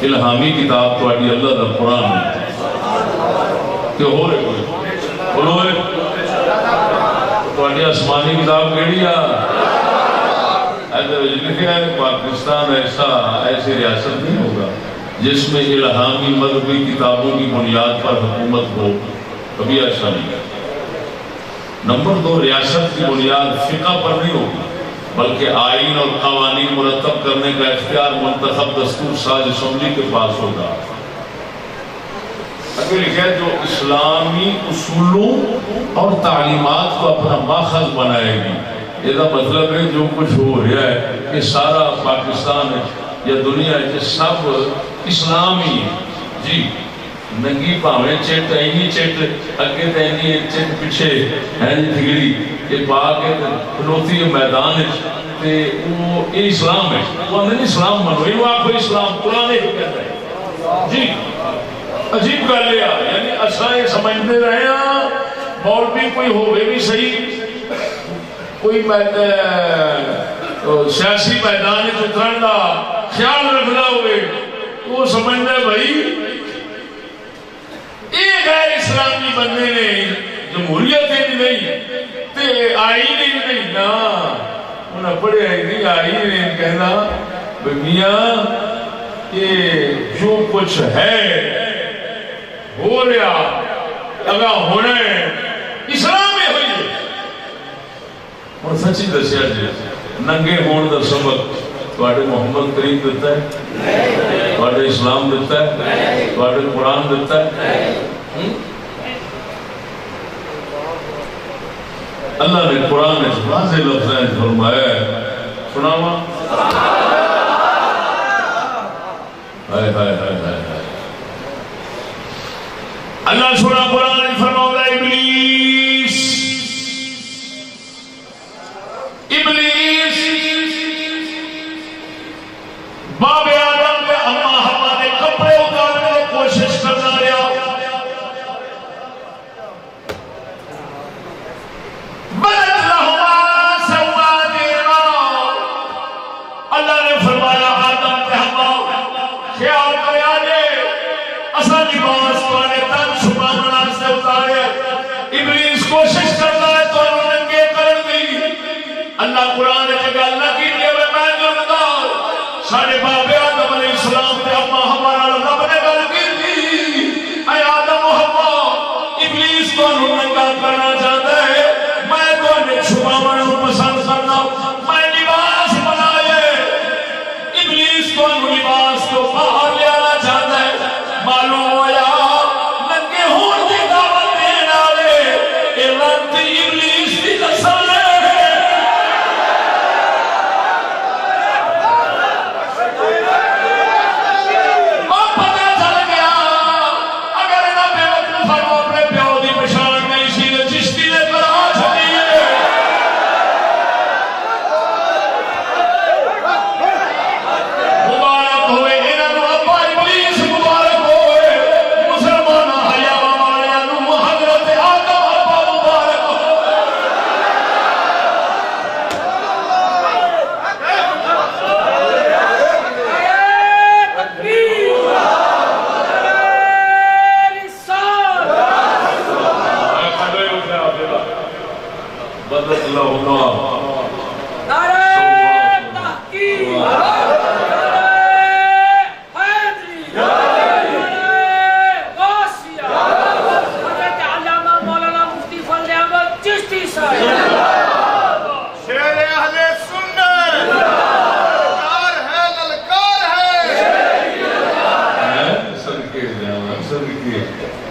الہامی کتاب تو آڈی اللہ دا قرآن ہے کہ ہو رہے بولو تو آڈی آسمانی کتاب کیڑی ایسے لکھا ہے پاکستان ایسی ریاست نہیں ہوگا جس میں الہامی مذہبی کتابوں کی بنیاد پر حکومت ہو کبھی ایسا نہیں ہے نمبر 2 ریاست کی بنیاد فقہ پر نہیں ہوگی بلکہ آئین اور قوانین مرتب کرنے کا اختیار منتخب دستور ساز اسمبلی کے پاس ہوگا اگر لکھا ہے جو اسلامی اصولوں اور تعلیمات کو اپنا ماخذ بنائے گی یہ مطلب ہے جو کچھ ہو رہا ہے کہ سارا پاکستان یا دنیا ہے سب اسلامی ہے جی ننگی پاویں چٹ اینی چٹ اگے تے اینی چٹ پیچھے ہے جی تھگڑی یہ پا کے کھلوتی ہے میدان تے وہ یہ اسلام ہے وہ نہیں اسلام منو یہ آپ کو اسلام قرآن ہی کہتا ہے جی عجیب کر لیا یعنی اچھا یہ سمجھتے رہے ہیں مولوی کوئی ہوئے بھی صحیح کوئی سیاسی میدان اترن کا خیال رکھنا ہوئے وہ سمجھتا ہے بھائی یہ غیر اسلامی بندے نے جمہوریت نہیں تے آئین نہیں نا انہیں پڑھے نہیں آئین کہنا میاں یہ جو کچھ ہے ہو رہا اگا ہونا اسلام میں ہوئی اور سچی دسیا جی ننگے ہون دا سبق تواڈے محمد کریم دیتا ہے تواڈے اسلام دیتا ہے تواڈے قرآن دیتا ہے اللہ نے قرآن میں واضح لفظیں فرمایا ہے سناواں ہائے ہائے ہائے ہائے اللہ سنا قرآن میں فرمایا ابلیس باب آدم پہ اما حوا نے کپڑے اتارنے کی کوشش کرنا رہا بدت لہما سواتہما اللہ نے فرمایا آدم پہ ہوا خیال کریا جے اسا لباس پانے تن چھپانا سے اتارے ابلیس کوشش کرنا ہے تو ننگے کرن دی اللہ قرآن نے جگہ اللہ کی لیے میں جرمدار سارے باپ آدم علیہ السلام تے اما ہمارا رب نے گل کی تھی اے آدم و حوا ابلیس تو ننگا کرنا چاہتا ہے میں تو نے چھپاونا پسند کرنا میں لباس بنائے ابلیس تو لباس کو باہر لے آنا چاہتا ہے معلوم ہوا ننگے ہون کی دعوت دینے والے اعلان ابلیس کی قسم ہے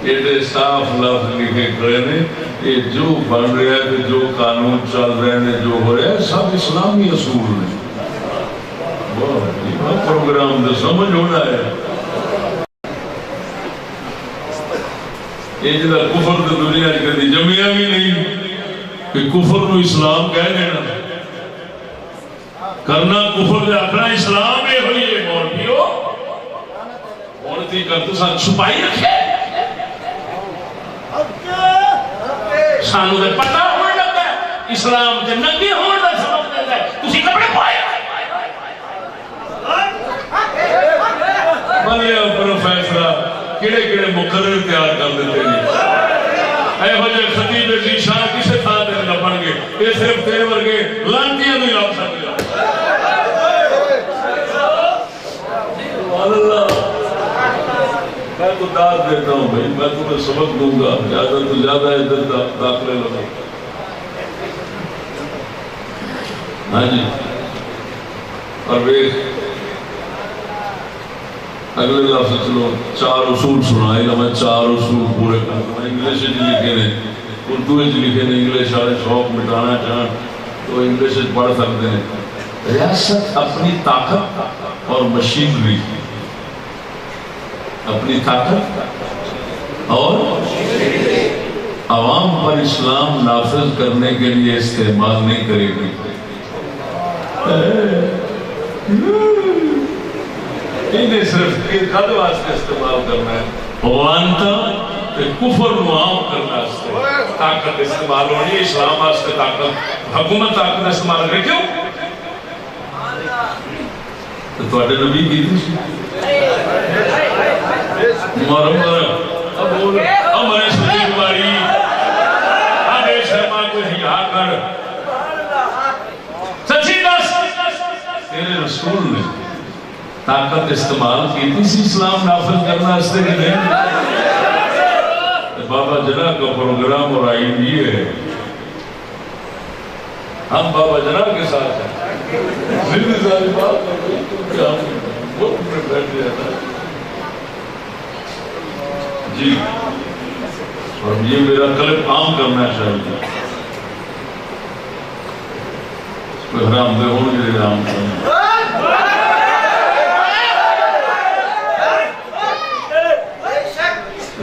ایڈے صاف لفظ لکھے کھڑے نے یہ جو بن رہا ہے جو قانون چل رہے ہیں جو ہو رہا ہے سب اسلامی اصول نے پروگرام تو سمجھ ہونا ہے یہ جدا کفر تو دنیا کبھی جمیا بھی نہیں کہ کفر نو اسلام کہہ لینا کرنا کفر دے اپنا اسلام ہے ہوئی ہے مولویو مولوی کر تو ساتھ چھپائی رکھے سانو دے پتہ ہونے لگتا ہے اسلام تے ننگے ہونے دا سبب دیتا ہے تسی کپڑے پائے مانیا پروفیسر کیڑے کیڑے مقرر تیار کر دیتے ہیں اے وجہ خطیب ذیشان کسے تھا تے لبن گے یہ صرف تیرے ورگے لانتیاں نہیں لگ سکتے اللہ میں تو داد دیتا ہوں بھائی میں تمہیں سبق دوں گا زیادہ تو زیادہ ادھر داخلے لگا ہاں جی اور اگلے لفظ چلو 4 اصول سنائے گا میں 4 اصول پورے کرتا ہوں انگلش لکھے نے اردو لکھے نے انگلش والے شوق مٹانا چاہن تو انگلش پڑھ سکتے ہیں ریاست اپنی طاقت اور مشینری اپنی طاقت اور عوام پر اسلام نافذ کرنے کے لیے استعمال نہیں کرے گی انہیں صرف کد واسطے استعمال کرنا ہے وانتا کفر معام کرنا ہے طاقت استعمال ہونی اسلام واسطے طاقت حکومت طاقت استعمال کرے کیوں تو نبی کی تھی ہمارے صدیق باری آگے شرما کو ہیا کر سچی دس تیرے رسول نے طاقت استعمال کی تھی اسلام نافذ کرنا اس سے کہ نہیں بابا جناح کا پروگرام اور آئین یہ ہے ہم بابا جناح کے ساتھ ہیں زندگی ساری بات کیا بہت میں بیٹھ گیا تھا جی اور یہ میرا کلپ عام کرنا چاہیے کوئی حرام دے ہوں گے عام کرنا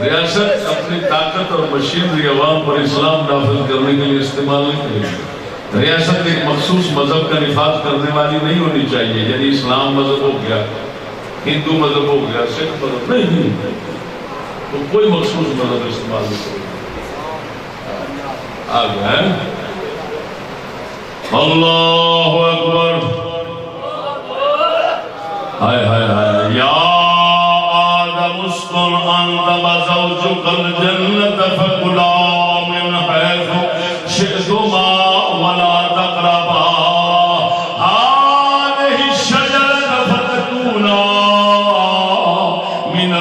ریاست اپنی طاقت اور مشینری عوام پر اسلام نافذ کرنے کے لیے استعمال نہیں کرے گی ریاست ایک مخصوص مذہب کا نفاذ کرنے والی نہیں ہونی چاہیے یعنی اسلام مذہب ہو گیا ہندو مذہب ہو گیا سکھ مذہب نہیں تو کوئی مخصوص مذہب استعمال نہیں کرے آ گیا ہے اللہ اکبر ہائے ہائے ہائے یا آدم اسکن انت وزوجک الجنت فکلا من حیث شئتما ولا تقربا هذه الشجرة فتكونا من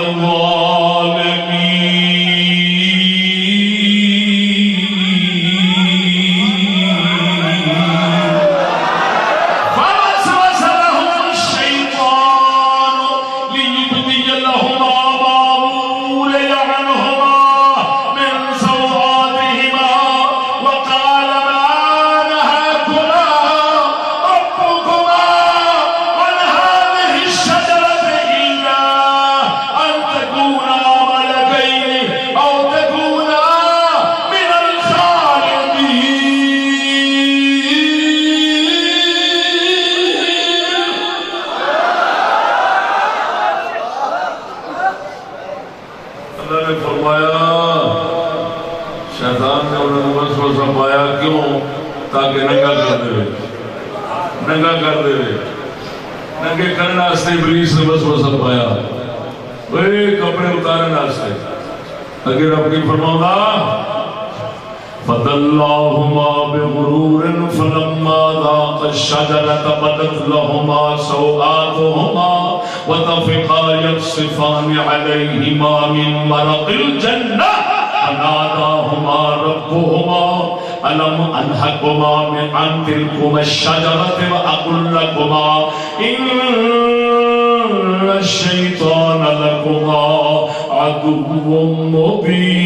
ننگا کر دے ننگے کرنا سے ابلیس نے بس وسط پایا کپڑے اتارے ناستے اگر اپنی فرماؤں فَدَلَّاهُمَا بِغُرُورٍ فَلَمَّا ذَاقَ الشَّجَرَةَ بَدَتْ لَهُمَا سَوْآتُهُمَا وَطَفِقَا يَخْصِفَانِ عَلَيْهِمَا مِنْ وَرَقِ الْجَنَّةِ فَنَادَاهُمَا رَبُّهُمَا أَلَمْ أَنْهَكُمَا عَنْ تِلْكُمَا الشَّجَرَةِ وَأَقُلْ لَكُمَا إِنَّ ان الشیطان لکما عدو مبین۔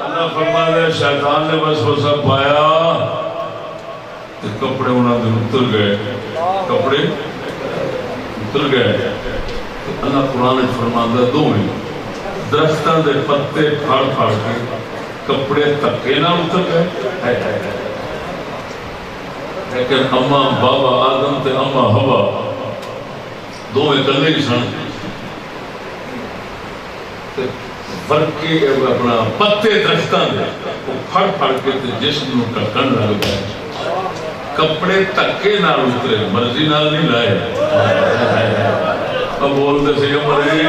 اللہ فرماتا ہے شیطان نے بس وہ سب پایا کہ کپڑے انہوں نے اتر گئے، کپڑے اتر گئے۔ اللہ قرآن فرماتا ہے دو میں درختوں دے پتے پھاڑ پھاڑ کے کپڑے تکے نہ اتر گئے، لیکن اما بابا آدم تے اما ہوا دو میں کلے ہی سن، فرق کے اپنا پتے درختوں دے وہ پھڑ پھڑ کے جسم نو ٹکن لگ گئے، کپڑے تکے نہ اترے، مرضی نال نہیں لائے۔ اب بولتے سے مرضی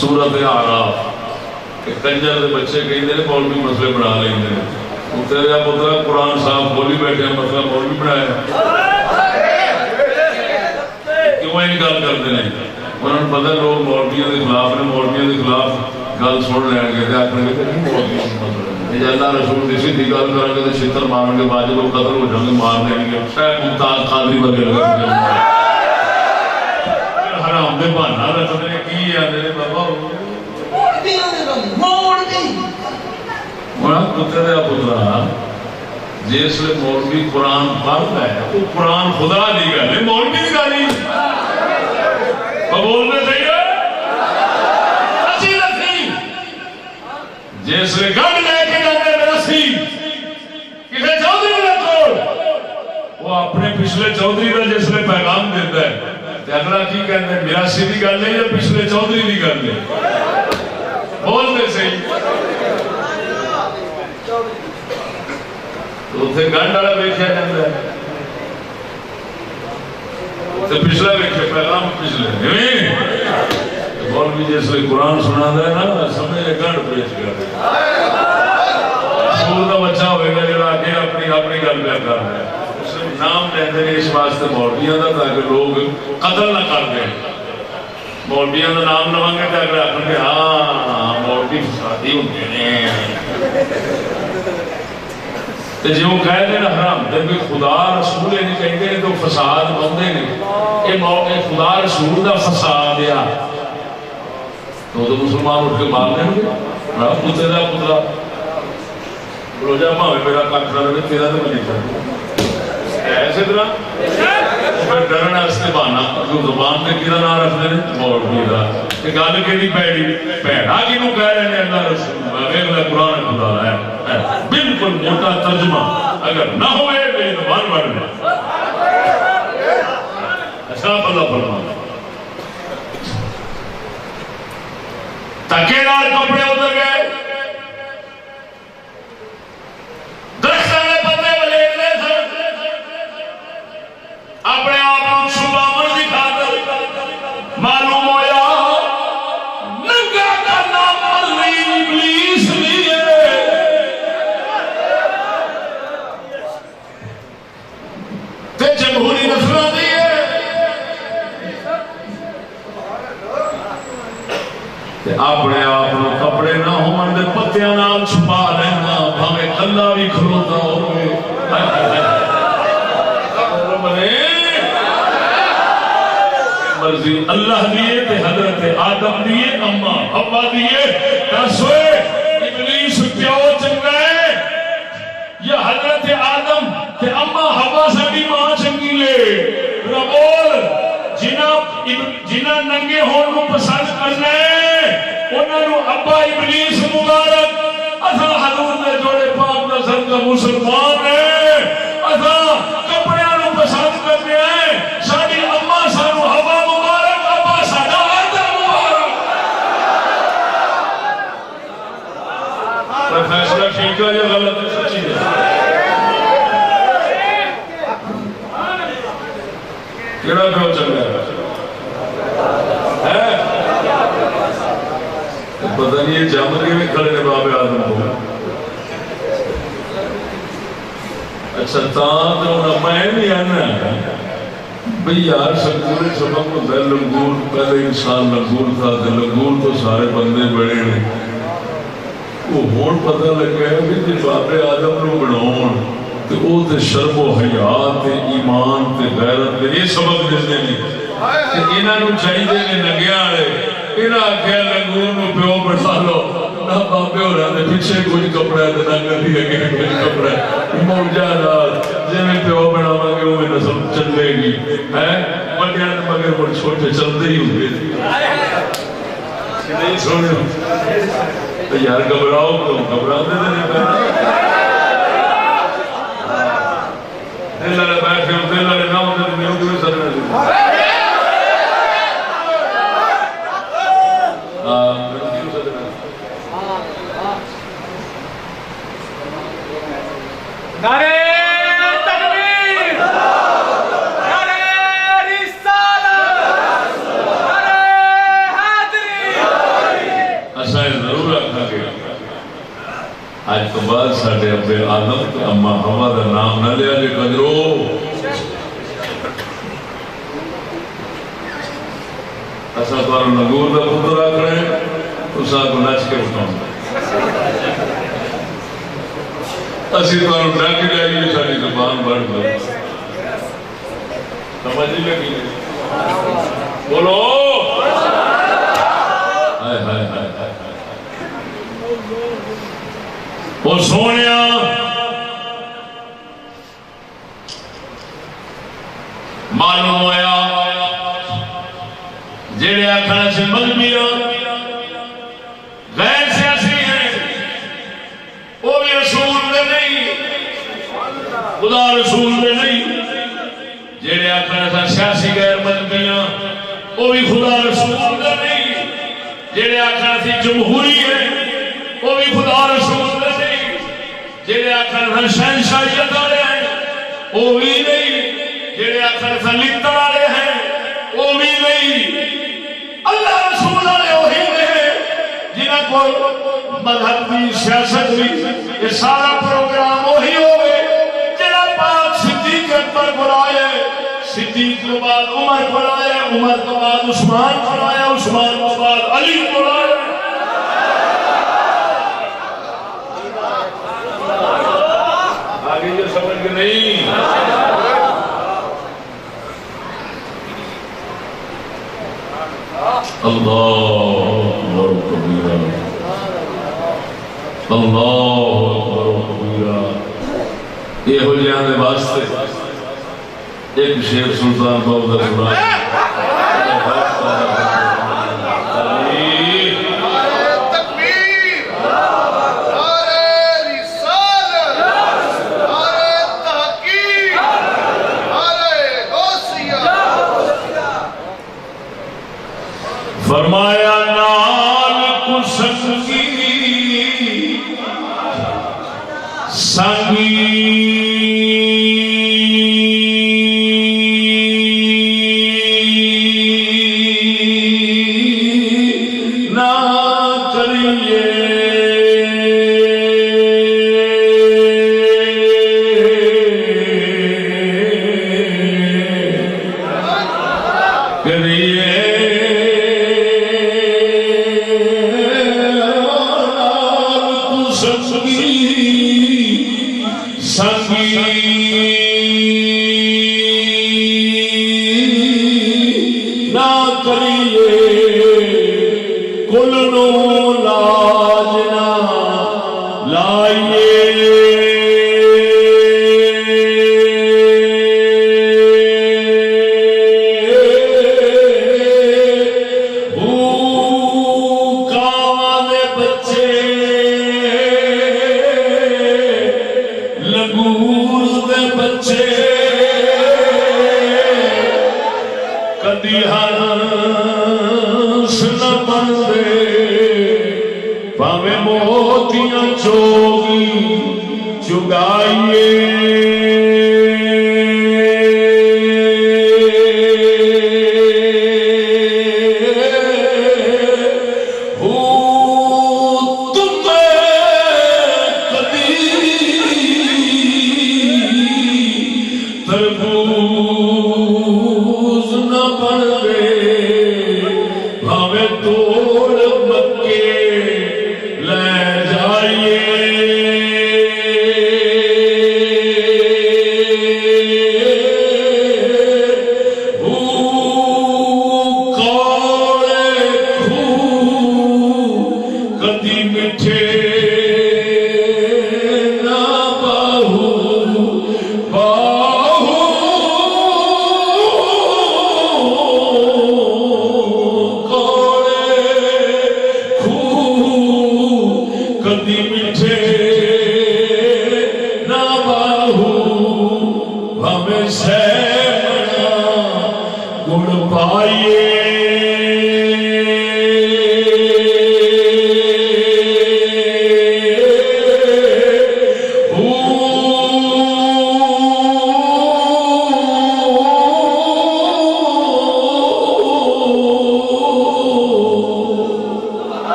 سورت اعراف کہ کنجر دے بچے کہتے ہیں مولوی مسئلے بنا لیں گے، تیرا پترا قرآن صاحب بولی بیٹھے ہیں، مسئلہ مولوی بنایا کیوں یہ گل کرتے ہیں؟ انہوں نے پتا لوگ مولویوں کے خلاف نے، مولویوں کے خلاف گل سن لین گے آخر گے اللہ رسول کی سیدھی گل کریں گے تو چھتر مارن کے بعد لوگ قتل ہو جائیں گے، مار دیں گے، شاید ممتاز قادری وغیرہ حرام دے بہانا رکھتے ہیں کی آدھے بابا کتے دیا پترا جس لئے مولوی قرآن پڑھتا ہے وہ قرآن خدا دی گل ہے، مولوی دی گل نہیں بولنے چاہیے اچھی رکھی جس لئے گل لے کے جانے رسی کسی چودھری میں توڑ وہ اپنے پچھلے چودھری کا جس لئے پیغام دیتا ہے اگلا کی کہتے ہیں میراسی دی گل ہے یا پچھلے چودھری دی گل ہے؟ بولتے صحیح تو اتنے گنڈ والا دیکھا جاتا ہے، پچھلا دیکھے پیغام پچھلے مولوی جس لئے قرآن سنا ہے نا سمجھے گنڈ پیش کر سکول کا بچہ ہوئے گا جو آگے اپنی گل پہ کر رہا ہے، نام لیندے ہیں اس واسطے مولویوں کا تاکہ لوگ قتل نہ کر دیں، مولویوں کا نام لوگ گے تاکہ آخر کہ ہاں مولوی فسادی ہوتے ہیں جی وہ کہہ دیں حرام جب خدا رسول نہیں کہتے ہیں تو فساد بندے نہیں، یہ خدا رسول کا فساد ہے تو مسلمان اٹھ کے مار دیں گے پترے کا پترا روزہ بھاوے میرا کٹ نہ رہے تیرا تو میں نہیں کرتا ایسے طرح پھر ڈرن واسطے بہانا جو زبان پہ کہدا نام رکھتے ہیں مولوی کا کہ گل کہڑی پیڑی پیڑا کینوں کہہ رہے ہیں اللہ رسول اگلا قرآن خدا ہے بالکل موٹا ترجمہ اگر نہ ہوئے تو یہ زبان بڑھ جائے اچھا اللہ فرماتا تکے نال کپڑے اتر گئے اپنے آپ چھپاون کی خاطر معلوم ہویا ننگا کرنا مرضی ابلیس لیے تے جمہوری نسلوں دیے تے اپنے آپ کپڑے نہ ہون دے پتیاں نال چھپا لینا بھاویں کلا بھی کھلوتا ہوئے مرضی اللہ دیئے تے حضرت آدم دیئے اما حوا دیئے دسوے ابلیس پیو چنگا ہے یا حضرت آدم تے اما حوا ساڈی ماں چنگی لے ربول جنہ ننگے ہون کو پسند کرنا ہے انہاں نو ابا ابلیس مبارک اساں حضور دے جوڑے پاک نظر کا مسلمان ہے اساں کپڑیاں نو پسند کرنے ہیں ساڈی اما سانو حوا مبارک ابا ساڈا آدم مبارک پر فیصلہ ٹھیک ہے یا غلط ہے سچی ہے کیڑا پیو چل رہا ہے پتہ نہیں یہ جامر کے بھی کھڑے نے باب آدم کو اچھا تاں تو میں نہیں آنا بھئی یار سکول سبق ہوتا ہے لنگور پہلے انسان لنگور تھا لنگور تو سارے بندے بڑے ہیں وہ ہون پتہ لگا ہے کہ بابے آدم نو بناؤن تے او تے شرم و حیا تے ایمان تے غیرت تے یہ سبق دیندے نے تے انہاں نو چاہیے نے نگیا والے انہاں آکھیا لنگور نو پیو بنا لو نہ بابے ہوراں دے پیچھے کچھ کپڑا تے نہ گدی اگے کچھ کپڑا موجا نال جویں پیو بناواں گے اوویں نسل چلے گی ہے بڑیاں دے مگر بڑے چھوٹے چلدے ہی ہوندے نہیں سونے یار گھبراؤ تو گھبرا دے دل والے بیٹھے ہو دل والے نہ ہوتے تو میرے کیوں سر نعرے تکبیر نعرے رسالت نعرے حیدری اساں ضرور رکھا گیا آج تو بعد ساڈے ابے آدم تے اما ہوا دا نام نہ لیا جے کنجرو اساں تو نگور دا پتر آکھ رہے ہیں تساں کو نچ کے اٹھاؤں اسی تو ڈک جائیے ساری زبان بڑھ گئی سمجھ نہیں لگی بولو ہائے ہائے ہائے ہائے وہ سونیا معلوم ہویا جڑے آکھنا سے مذہبی غیر سیاسی ہیں وہ بھی رسول دے نہیں خدا رسول دے نہیں جڑے آکھنا سے سیاسی غیر مذہبی وہ بھی خدا رسول دے نہیں جڑے آکھنا سے جمہوری ہے وہ بھی خدا رسول دے نہیں جڑے آکھنا سے شہنشاہیت والے ہیں وہ بھی نہیں جڑے آکھنا سے لطر والے ہیں وہ بھی نہیں اللہ رسول والے وہی ہیں جنہاں کو مذہب بھی سیاست بھی یہ سارا پروگرام وہی ہوئے جڑا پاک صدیق اکبر بلائے صدیق کے بعد عمر بلائے عمر کے بعد عثمان بلائے عثمان کے بعد علی بلائے آگے یہ سمجھ کے نہیں اللہ اکبر کبیرہ اللہ اکبر کبیرہ یہ ہو جانے واسطے ایک شیر سلطان بہت سنا فرمایا نال کو سنگی سنگی نہ کریے توڑ مکے لے جائے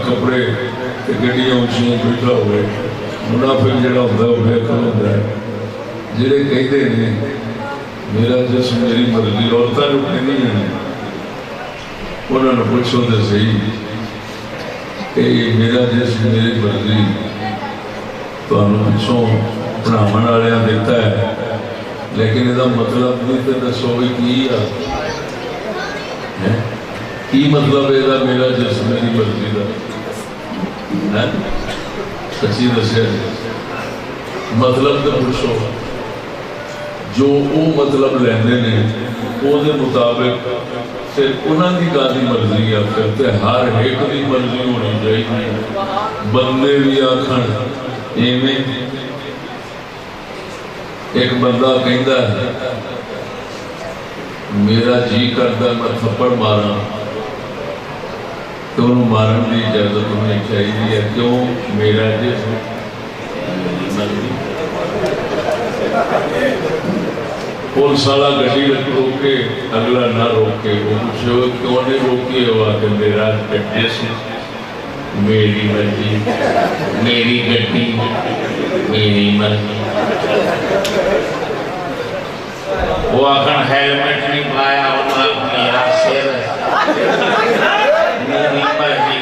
کپڑے گڈیاں اچھیاں بیٹھا ہوئے منافق جڑا ہوتا ہے وہ بےعقل ہوتا ہے جڑے کہتے ہیں میرا جسم میری مرضی عورتیں رکنے نہیں ہیں انہوں نے پوچھو تو صحیح کہ میرا جسم میری مرضی تمہیں پچھوں پڑھاو والے دیتا ہے لیکن یہ مطلب نہیں تو دسو بھی کی مطلب ہے میرا جسم میری مرضی کا سچی دسیا مطلب تو پوچھو جو وہ مطلب لیندے نے وہ مطابق صرف انہوں کی کافی مرضی ہے پھر ہر ایک کی مرضی ہونی چاہیے بندے بھی آخر ایویں ایک بندہ کہندا ہے میرا جی کرتا میں تھپڑ مارا تو انہوں مارن کی اجازت ہونی چاہیے کیوں میرا جسم پولیس والا گڈی روکے اگلا نہ روکے وہ پوچھے کیوں نہیں روکی ہوا کہ میرا جسم میری مرضی میری گڈی میری مرضی وہ آخر ہیلمٹ نہیں پایا میرا سر میری مرضی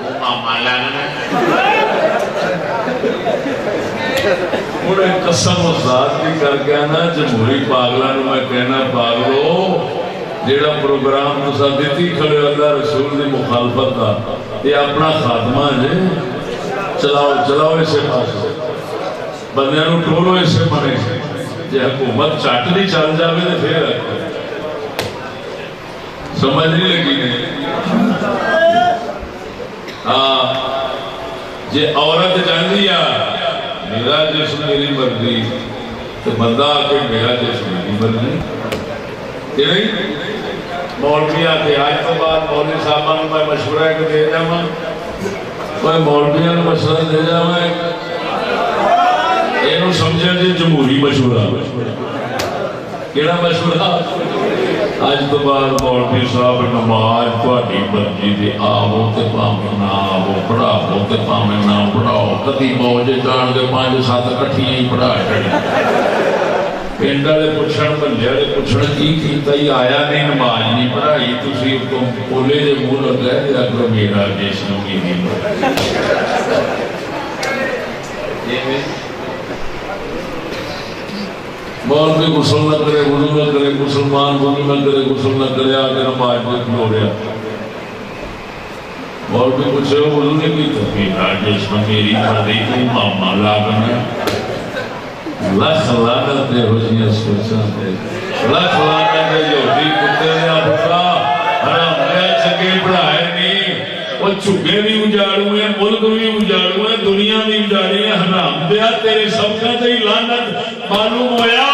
وہ ماما لگنا انہیں قسم ذات بھی کر گیا نا جمہوری پاگلوں میں کہنا پاگلو جیڑا پروگرام تسا دیتی کھڑے اللہ رسول دی مخالفت کا یہ اپنا خاتمہ ہے چلاؤ چلاؤ اسے پاس بندے نو ٹولو اسے منے جی حکومت چٹ نہیں چل جاوے تو پھر سمجھ نہیں لگی نہیں ہاں جی عورت جاندی آ میرا جسم میری مرضی تو بندہ آ کے میرا جسم میری مرضی کہ نہیں مولوی آتے آج تو بعد مولوی صاحبان میں مشورہ ایک دے جاؤں میں مولویاں نے مشورہ دے جاؤں یہ سمجھا جی جمہوری مشورہ کیڑا مشورہ آج تو بعد مولوی صاحب نماز تہاڈی مرضی دی آو تے پاویں نہ آو پڑھاو تے پاویں نہ پڑھاؤ کدی موجے جان دے 5-7 کٹھیاں ہی پڑھا چھڑی پنڈ والے پوچھن بندے والے پوچھن کی کیتا ہی آیا نہیں نماز نہیں پڑھائی تسی بولے دے منہ لگا تے اگر میرا جسم میری مولوی غسل نہ کرے وضو نہ کرے مسلمان وضو نہ کرے غسل نہ کرے آگے نماز میں کھلو رہا مولوی پوچھے وضو نے کی میرا جسم میری مرضی تو ماما لاگنا لکھ لعنت دے ہو جیاں سوچاں دے لکھ لعنت دے یہودی کتے نے آبھتا حرام دے چکے پڑھائے نہیں وہ چھگے بھی اجاڑ ہوئے ملک بھی اجاڑ ہوئے دنیا بھی اجاڑی ہے حرام دیا تیرے سب کا تے لعنت معلوم ہویا